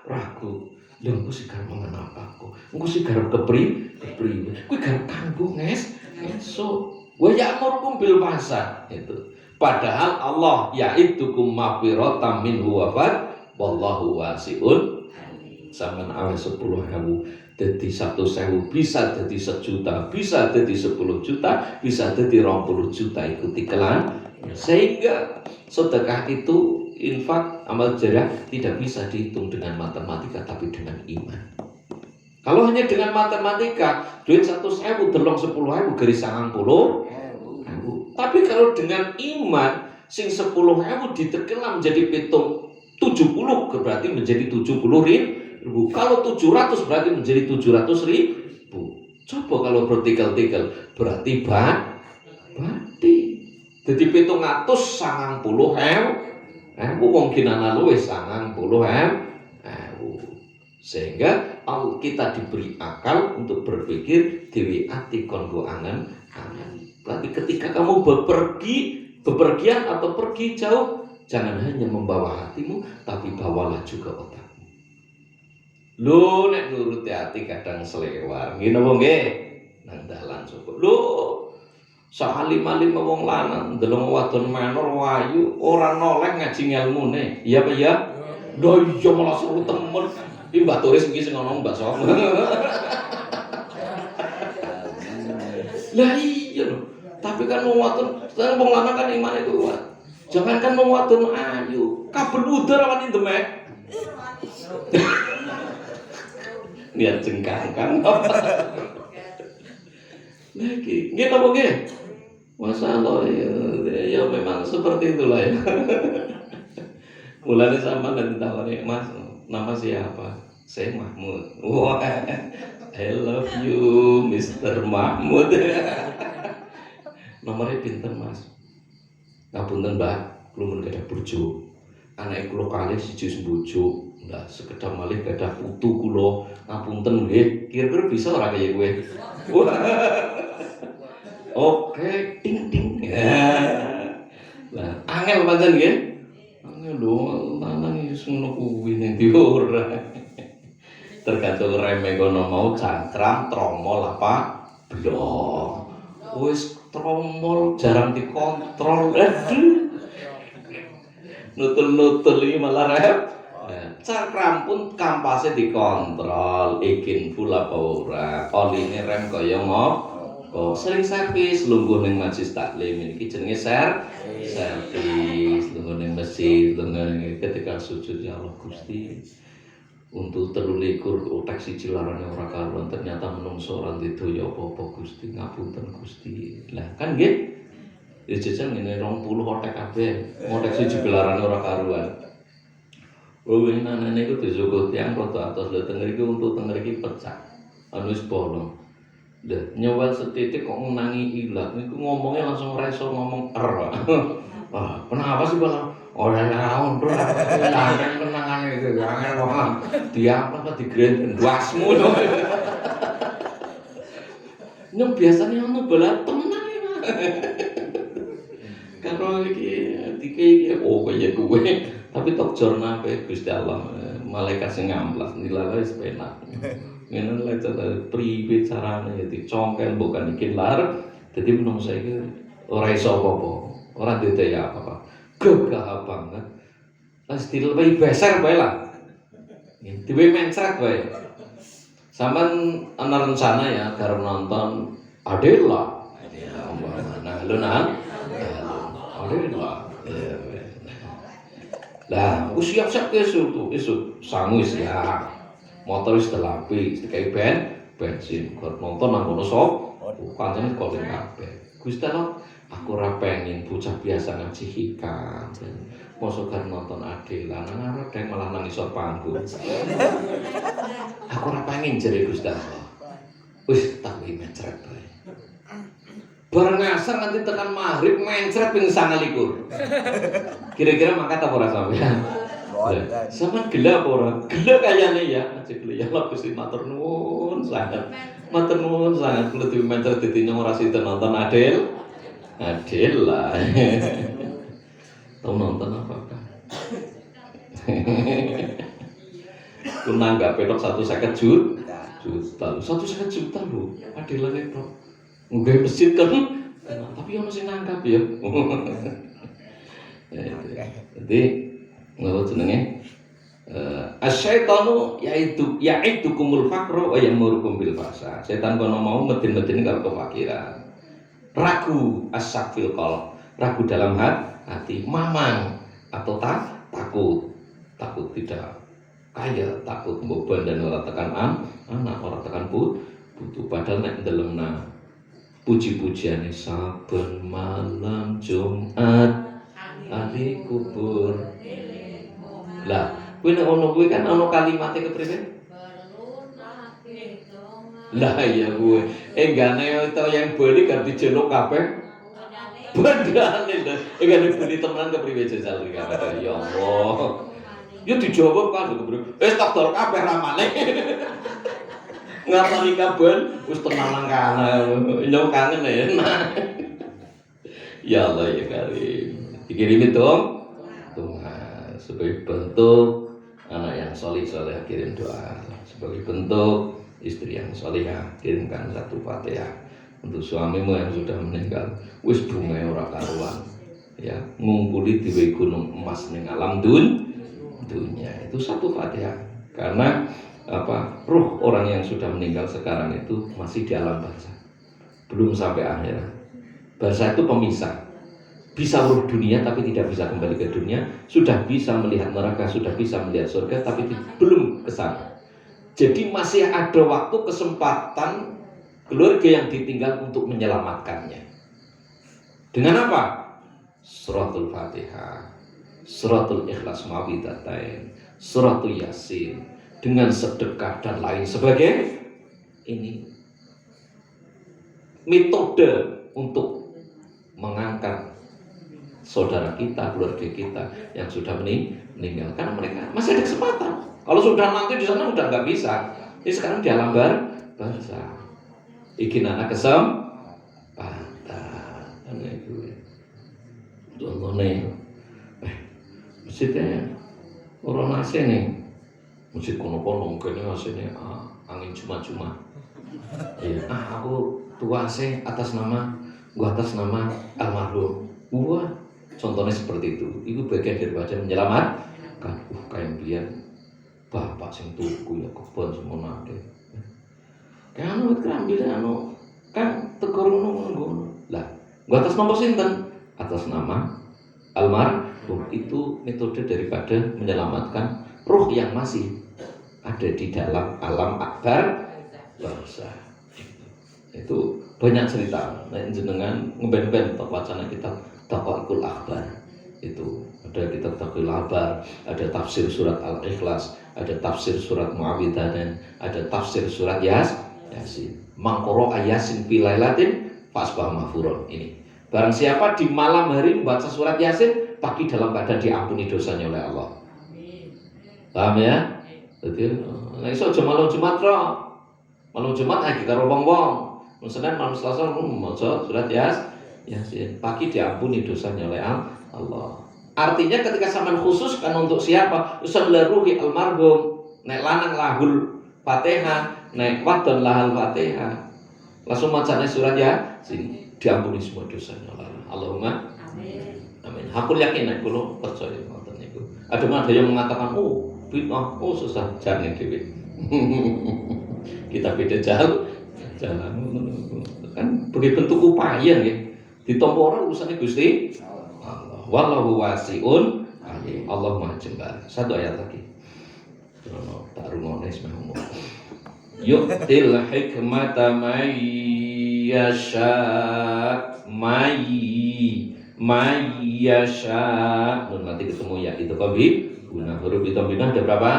ragu lha engko sing garep mangan apa kok engko sing garep kepriwe kuwi garep kanggo esuk wa ya'murukum bil fahsya itu padahal Allah yaidukum maghfiratan minhu wa fad wallahu wasi'un sampean awe 10.000 dadi 100.000 bisa dadi 1 juta bisa dadi 10 juta bisa dadi 20 juta ikuti kelan sehingga sedekah itu infak amal jariah tidak bisa dihitung dengan matematika tapi dengan iman. Kalau hanya dengan matematika duit 100.000 delong 10.000 garis 90.000. Tapi kalau dengan iman sing 10.000 ditekelam menjadi pitung 70 berarti menjadi 70.000. Kalau 700 berarti menjadi 700.000. Coba kalau bertikel-tikel berarti berarti jadi 790.000 wong kinana luwih 90.000. Sehingga kita diberi akal untuk berpikir dewi ati kon go angen. Berarti ketika kamu bepergian atau pergi jauh, jangan hanya membawa hatimu, tapi bawalah juga otakmu. Lho nek nuruti hati kadang selewar. Ngene apa nggih? Nang dalan coba. Lho salim-alim wong lanang ndelok wadon menor wayu ora noleh ngaji ngelmune. Iya apa ya? Lho iya malah suruh temen. Iki Mbak Turis iki sing ngono Mbak Som. Lah iya lho. Tapi kan wong wadon, wong lanang kan imane kuat. Jangan kan wong wadon ayu, kabel udar wani demek. Niat cengkang kan. Lagi, nggih apa nggih? Masalah ya memang seperti itulah ya. Mulanya sama dan ditawari, Mas, nama siapa? Saya Mahmud. Wah, I love you, Mr. Mahmud. Nomornya pinten Mas? Ngapunten Mbak, kula mun gadah bojo. Anake kula kalih siji bojo. Lah sekedap malih gadah putu kula. Ngapunten nggih, kira-kira bisa ora kaya kowe? Oke, ting ting. Lah angel pancen nggih. Angel lho, lanang wis ngono kuwi ning ndi ora. Tergantung reme kono mau cangkram, tromol apa blok. Wis tromol jarang dikontrol. Aduh. Nutul-nutul iki malah rep. Cangkram pun kampasnya dikontrol, ikin full apa ora. Oline rem kaya ngopo. Sering servis lungguh ning majlis taklim iki jenenge servis lungguh ning masjid, lungguh ketika sujud ya Allah Gusti. Untuk 23 otak siji larane ora karuan ternyata menungso ora ndedaya apa-apa Gusti ngapunten Gusti. Lah kan nggih. Ya jajan ngene 20 otak kabeh. Otak siji larane ora karuan. Wong nane niku disukut tiyang rada atos lho tenger iki untuk tenger iki pecah. Anu wis bolong. Lah nyewel setitik kok ngenangi ilat niku ngomongnya langsung reso ngomong Wah, kenapa sih Bang? Ora naon to. Lanang kenangane iki angel wong. Diapa apa digrend wasmu lho. Nyong biasane ono bola tenan ya. Karo iki iki kaya kowe. Tapi tok jorna ape Gusti Allah, malaikat sing ngamplas dilala wis penak. Ngene lek priwe carane ya dicongkel bukan iki lar. Dadi menungso iki ora iso apa-apa. Ora didaya apa-apa. Gagah banget. Wis dilewi beser bae lah. Diwe mencret bae. Sampeyan ana rencana ya garep nonton Adela. Nah, lho nah. Adela. Lah, aku siap-siap esuk sangu wis ya. Motor wis telapi, dikai bensin. Kok nonton nang kono sop, kancane koling kabeh. Gusti Allah, aku ora pengen bocah biasa ngaji hikam. Mosok kan nonton Adela, nang arep malah nang isor panggung. Aku ora pengen jere Gusti Allah. Wis tak wi mencret bae. Bareng ngasar nanti tekan maghrib mencret ping 29. Kira-kira mangkat apa ora sampean? Lah, sampean gelap ora? Gelap kayane ya, aja gelap ya lah Gusti matur nuwun sangat. Matur nuwun sangat kula dimencer dadi ora sida nonton Adel. Adel lah. Tahu nonton apa? Ku nanggap petok 150 juta. 150 juta lho. Adel itu. Nggawe masjid kan. Tapi ono sing nanggap ya. Jadi ngono jenenge asyaitanu yaidukumul faqra wa yamurukum bil fahsya. Setan kono mau medin-medin karo kefakiran. Ragu asyak fil qalb, ragu dalam hati, mamang atau takut tidak kaya, takut beban dan ora tekan anak, ora tekan butuh padahal nek ndelemna puji-pujiane saben malam Jumat ahli kubur. Lah, kuwi nek ono kuwi kan ono kalimate kepriwe? Lah iya kuwi. Enggane to yang bali kan dijeluk kabeh. Bandane lho. Enggane bali temenan kepriwe jajal iki kabeh. Ya Allah. Ya dijawab kan kepriwe. Wis tak dol kabeh ramane. Ngatoni kabeh wis tenanan kana. Yo kangen ya. Ya Allah ya Karim. Dikirim itu Tuhan sebagai bentuk anak yang soleh kirim doa, sebagai bentuk istri yang solehah kirimkan satu Fatihah untuk suamimu yang sudah meninggal. Wis bunga ora karuan ya, ngumpuli di gunung emas ning alam dunia itu satu Fatihah. Karena apa, ruh orang yang sudah meninggal sekarang itu masih di alam barzah, belum sampai akhirat. Barzah itu pemisah. Bisa ruh dunia tapi tidak bisa kembali ke dunia, sudah bisa melihat neraka, sudah bisa melihat surga tapi belum ke sana. Jadi masih ada waktu, kesempatan keluarga yang ditinggal untuk menyelamatkannya. Dengan apa? Suratul Fatihah, Suratul Ikhlas Mawidatain, Suratul Yasin, dengan sedekah dan lain sebagainya. Ini metode untuk mengangkat saudara kita, keluarga kita yang sudah meninggal, karena mereka masih ada kesempatan. Kalau sudah nanti di sana udah nggak bisa. Ini sekarang di alam barzah. Iki anak kesempatan. Contohnya, masjidnya orang asing nih, masjid kono-kono mungkin asingnya angin cuma-cuma. Iya, aku tua AC atas nama almarhum. Wah. Contohnya seperti itu bagian daripada menyelamatkan. Kayak biar bapak sing tuku ya kebon semono akeh. Kayak anu kerambilnya kan tegor ngono. Lah, gua atas nama sinten? Atas nama almarhum. Itu metode daripada menyelamatkan ruh yang masih ada di dalam alam akbar barzah. Itu banyak cerita. Nah, jenengan ngeben-ben wacana kita Taqwaul Akhbar itu ada kitab Taqwaul Akhbar, ada tafsir surat Al-Ikhlas, ada tafsir surat Muawwidzatain, ada tafsir surat Yasin. Mangkoro ayasin fi lailatin fasbah mahfuron. Ini barang siapa di malam hari membaca surat Yasin, pagi dalam keadaan diampuni dosanya oleh Allah. Paham ya? Jadi nek iso aja malam Jumat ro. Malam Jumat lagi karo wong-wong. Senin malam Selasa maca surat Yasin, pagi diampuni dosanya oleh Allah. Artinya ketika sampean khusus kan untuk siapa? Usul ruhi almarhum, nek lanang lahul Fatihah, nek wadon lahal Fatihah. Langsung macane surat Yasin, diampuni semua dosanya oleh Allah. Allahumma amin. Amin. Aku yakin nek kula percaya ngoten niku. Ada yang mengatakan, "Oh, bid'ah, oh susah jarane dhewe." Kita beda jalan kan bagi bentuk upaya nggih. Ditampa ora urusane Gusti Allah. Wallahu wasi'un alim. Allah Maha Jembar. Satu ayat lagi. Rono tak runone semua. Yu'til hikmata may yasha. Nanti ketemu ya itu kabi. Guna huruf bina ada berapa?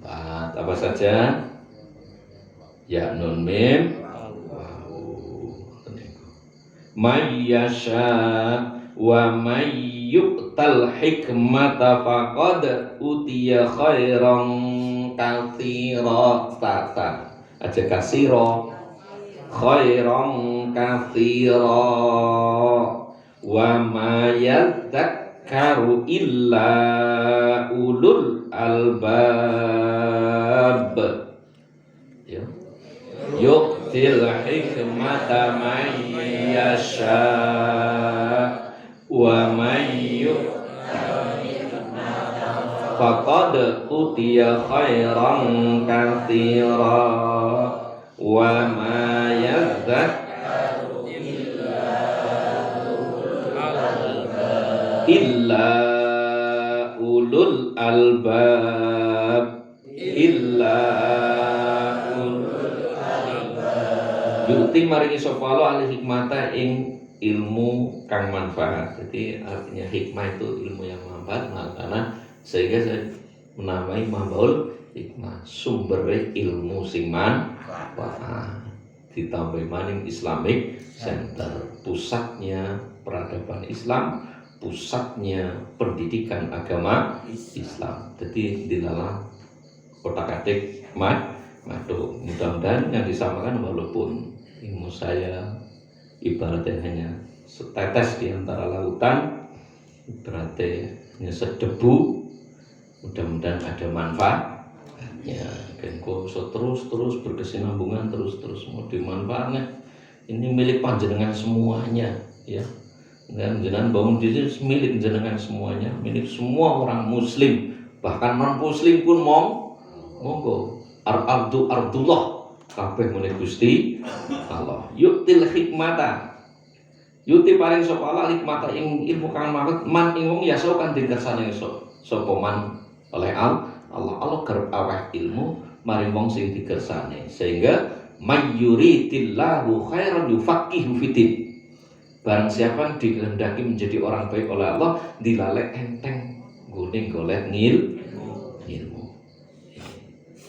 4. Apa saja? Ya nun mim may yasha wa may yu'tal hikmata faqad utiya khairan katsira. Aja kasira. Khairan katsira. Wa ma yadzakkaru illa ulul albab. Ya. Yu'til hikmata man yasha wa man faqad utiya khairan katsira wa ma yadzakkaru illa ulul albab Yuti maringi sapa Allah al hikmata ing ilmu kang manfaat. Jadi artinya hikmah itu ilmu yang manfaat, karena sehingga saya menamai Mambaul hikmah, sumber ilmu sing manfaat. Ditambah maning Islamic Center, pusatnya peradaban Islam, pusatnya pendidikan agama Islam. Jadi dilalah otak-atik madu. Mudah-mudahan yang disamakan, walaupun ilmu saya ibaratnya hanya setetes di antara lautan, ibaratnya hanya sedebu, mudah-mudahan ada manfaatnya. Dan kok so terus berkesinambungan, terus mau dimanfaatkan. Ini milik panjenengan semuanya, ya. Dan jenengan bangun di sini milik jenengan semuanya, milik semua orang Muslim, bahkan non Muslim pun monggo. Ardullah kabeh muni Gusti Allah. Yu'til hikmata. Yuti paring sapa Allah hikmata ing ilmu kang manfaat man ing wong yasa kan dikersane sapa man oleh Allah kerep aweh ilmu maring wong sing dikersane, sehingga mayyuritillahu khairan yufaqihu fiddin. Barang siapa dikehendaki menjadi orang baik oleh Allah, dilalek enteng guning golek ilmu.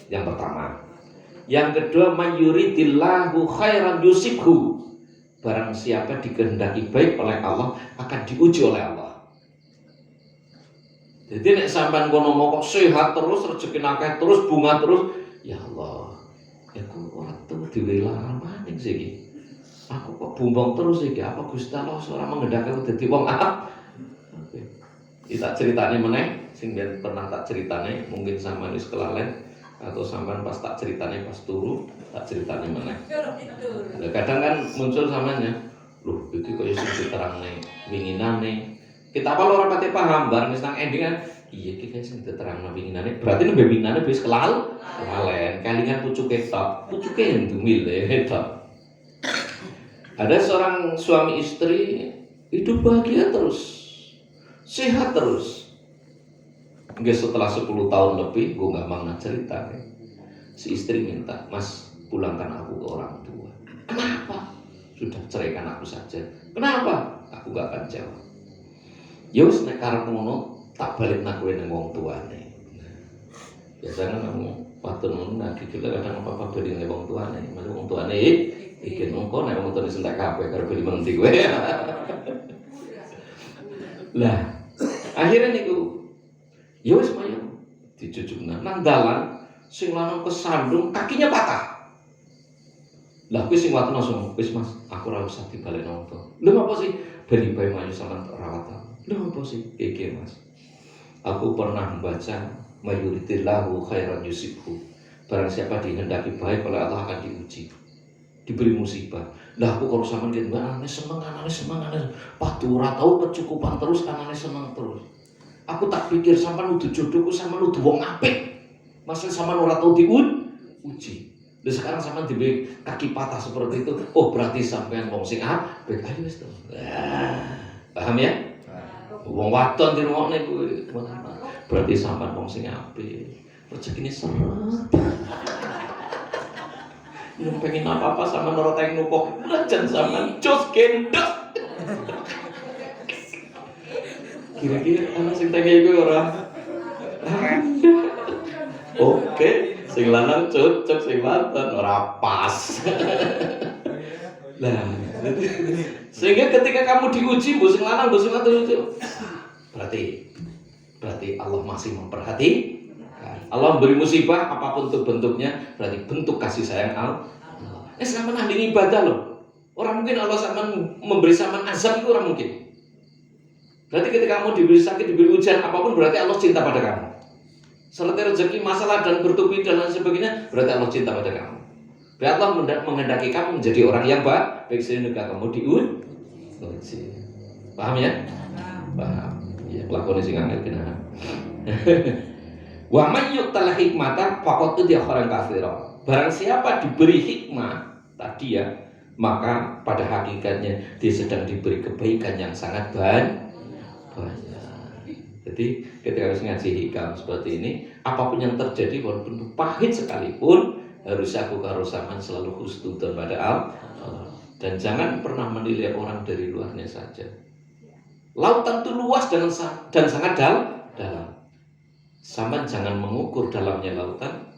Yang pertama. Yang kedua, mayyuridillahu khairan yusibhu. Barang siapa dikehendaki baik oleh Allah, akan diuji oleh Allah. Jadi nek sampean kono kok sehat terus, rezeki akeh terus, bunga terus, ya Allah, aku ora tuh diwelang maning siki. Aku kok bumbong terus iki, apa Gusti Allah ora menghendaki aku dadi wong apik. Oke. Kita ceritane meneh sing pernah tak ceritane, mungkin sampean wis kelalen atau sampean pas tak ceritane pas turu, tak ceritane meneh. Kadang kan muncul sampean, loh iki kok iso diterangne winginane. Kita apa ora pati paham bareng wis nang ending kan, iya iki sing diterangno winginane, berarti nembe winginane wis kelalen. Kalingan pucuke tok, pucuke ndumil tok. Ada seorang suami istri hidup bahagia terus, sehat terus. Nggak setelah 10 tahun lebih, gue nggak mau cerita. Si istri minta, Mas pulangkan aku ke orang tua. Kenapa? Sudah ceraikan aku saja. Kenapa? Aku gak akan jawab. Yus nek karep ngono, tak balik nak kowe nang wong tuane. Biasanya kamu waktu ngono lagi kita kadang apa-apa beli nang wong tuane. Mas wong tuane iki nongko nek wong tuane sentak kabeh karo beli menti kowe. Lah, akhirnya niku ya wis mayo dijujukna nang dalan, sing lanang kesandung kakinya patah. Lah kuwi sing wadon langsung, wis Mas, aku ora usah dibalekno wong tuwa. Lha apa sih? Ben bae mayu sampean rawat. Lha apa sih? Iki Mas. Aku pernah membaca mayyuritillahu khairan yusibhu. Barang siapa dihendaki baik oleh Allah akan diuji, diberi musibah. Lah aku kalau sampean gitu, anane seneng. Padu ora tau kecukupan terus, anane seneng terus. Aku tak pikir sampean udah jodohku, sampean udah wong apik. Masa sampean ora tau diuji. Lah sekarang sampean diberi kaki patah seperti itu. Oh, berarti sampean wong sing apik. Ayo wis to. Paham ya? Wong wadon dirungokne kuwi. Berarti sampean wong sing apik. Rezekine seret. Yen pengen apa-apa sampean ora teng nupuk. Jan sampean jos gendok. Kira-kira ana sing tenge iku ora. Oke, sing lanang cocok, sing wadon ora pas. Lah, sehingga ketika kamu diuji, mbok sing lanang, mbok sing wadon itu Berarti Allah masih memperhatikan. Allah memberi musibah apapun itu bentuknya, berarti bentuk kasih sayang Allah. Sampean ahli ibadah loh. Orang mungkin Allah sampean memberi sampean azab itu orang mungkin. Berarti ketika kamu diberi sakit, diberi ujian apapun, berarti Allah cinta pada kamu. Selesai rezeki, masalah dan bertubi dan lain sebagainya, berarti Allah cinta pada kamu. Berarti Allah menghendaki kamu menjadi orang yang baik sehingga kamu diuji. Paham ya? Paham. Ya, pelakuannya sing angel kena. Wa may yu'tal hikmata faqad utiya khairan katsira. Barang siapa diberi hikmah tadi ya, maka pada hakikatnya dia sedang diberi kebaikan yang sangat banyak. Jadi ketika harus ngaji hikam seperti ini, apapun yang terjadi walaupun pahit sekalipun, harus aku karosaman selalu husnudzon pada Allah. Dan jangan pernah menilai orang dari luarnya saja. Lautan itu luas dan sangat dalam. Sama jangan mengukur dalamnya lautan.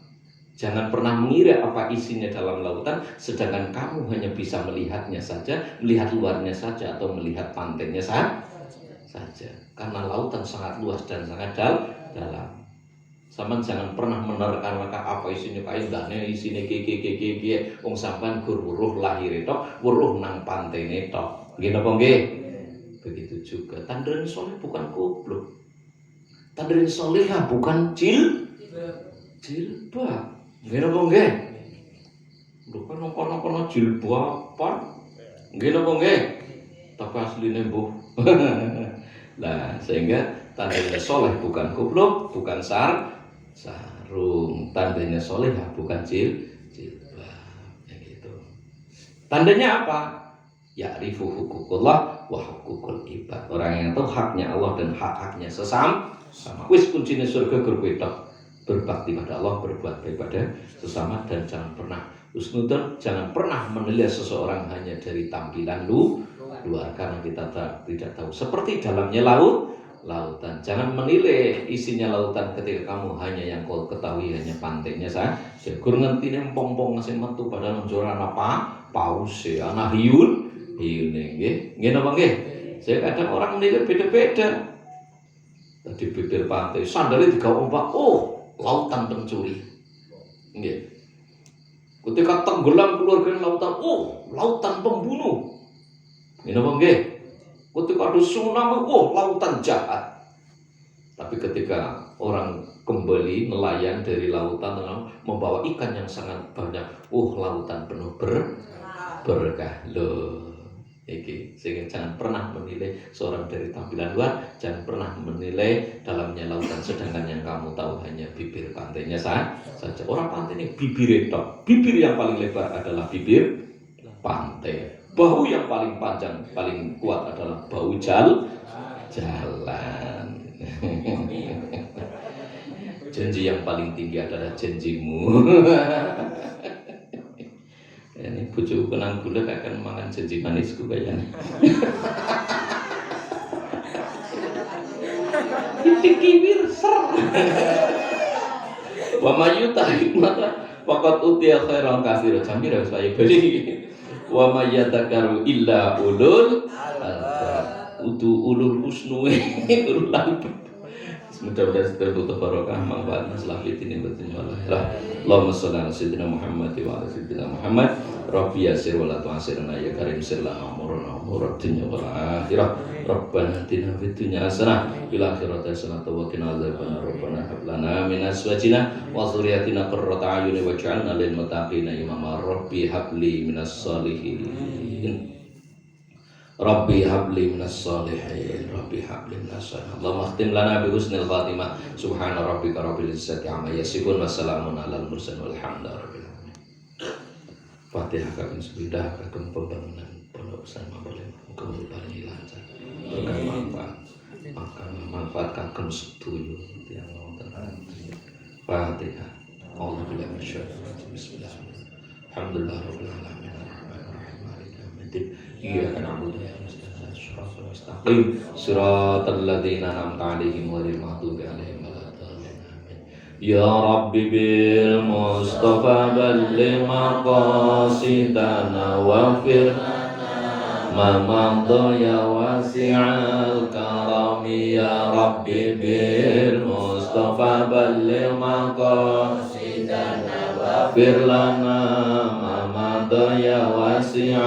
Jangan pernah mengira apa isinya dalam lautan, sedangkan kamu hanya bisa melihatnya saja, melihat luarnya saja, atau melihat pantainya saja. Karena lautan sangat luas dan sangat dalam. Sama jangan pernah menerka-nerka apa isinya kayak dane isinya gege wong sampean gur weruh lahir tok, weruh nang pantene tok. Nggih napa nggih? Begitu juga tandaran soleh bukan goblok. Tandaran solehah bukan jilbab. Nggih napa nggih? Lho kan napa jilbaban. Nggih napa nggih? Tapi asline mbuh. Nah, sehingga tandanya soleh bukan goblok, bukan sarung. Tandanya solehah bukan jilbab. Ya gitu. Tandanya apa? Ya'rifu huququllah wa huququl ibad. Orang yang tahu haknya Allah dan hak-haknya sesama. Wis kuncinya surga berkuitok. Berbakti pada Allah, berbuat baik pada sesama, dan jangan pernah husnudzon, jangan pernah menilai seseorang hanya dari tampilan luar, karena kita tidak tahu seperti dalamnya lautan. Jangan menilai isinya lautan ketika kamu hanya yang kau ketahui hanya pantainya saja. Gur ngerti empong-pong ngasih metu pada nonjoran apa paus ya anak hiun nggih napa nggih. Saya kadang orang menilai beda-beda. Tadi bibir pantai sandalnya digawa ombak, lautan pencuri. Nggih. Ketika tenggelam keluarga lautan, lautan pembunuh. Ini apa nggih? Ketika ada tsunami, lautan jahat. Tapi ketika orang kembali nelayan dari lautan membawa ikan yang sangat banyak, lautan penuh berkah. Loh, iki sehingga jangan pernah menilai seorang dari tampilan luar, jangan pernah menilai dalamnya lautan, sedangkan yang kamu tahu hanya bibir pantainya saja. Orang pantai ini bibir tok. Bibir yang paling lebar adalah bibir pantai. Bahu yang paling panjang, paling kuat adalah bahu jalan. Janji yang paling tinggi adalah janjimu. Ini bojoku kenang gula akan mangan janji manisku kayaknya. Dipikir ser. Wa mayyuta hikmata faqad utiya khairan katsira. Jambir wis kaya bali. Wa mayyatakaru illa ulul albab. Ulul husnu ulul albab. Mudah-mudahan tertutup barokah manfaat masalah ini bertinjaulah. Allahumma sholli ala sayyidina Muhammad wa ala sayyidina Muhammad. Rabbi yasir wa la tu'asirna ya karim sir lana umurana umurad dunya wal akhirah. Rabbana atina fid dunya hasanah fil akhirati hasanah wa qina adzabannar. Rabbana hab lana min azwajina wa dhurriyyatina qurrata a'yun waj'alna lil muttaqina imama. Rabbi habli minas sholihin. Rabbi habli minas sholihin. Rabbi habli minas sholihin. Allahumma khtim lana bi husnil khatimah. Subhana rabbika rabbil izzati amma yasifun wa salamun alal mursalin walhamdulillahi rabbil alamin. Fatihah kagem sebidah kagem pembangunan pondok pesantren boleh muga-muga lancar. Berkah manfaat kagem sedoyo tiyang wonten ing Fatihah. Alhamdulillah masyaallah. Bismillahirrahmanirrahim. Alhamdulillah rabbil alamin arrahmanir rahim maliki yaumiddin. Iyyaka na'budu wa iyyaka nasta'in. Shiratal mustaqim. Shiratal ladzina an'amta 'alaihim ghairil maghdubi 'alaihim waladdallin. Amin. Ya Rabbi bil Mustafa balligh maqasidana wa fir مضى يا واسع الكرم يا ربي بالمصطفى بلغ مقاصدنا واغفر لنا ما مضى يا واسع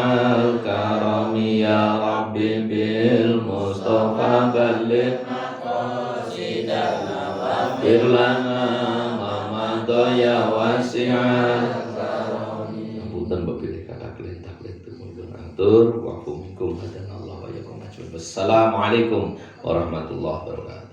الكرم يا ربي بالمصطفى بلغ مقاصدنا واغفر لنا ما مضى يا واسع الكرم. Punten bapilih kakak kelintah kelintuh mulun atur wa minkum hadanallahu wa yakum ajmain. Wassalamualaikum warahmatullahi wabarakatuh.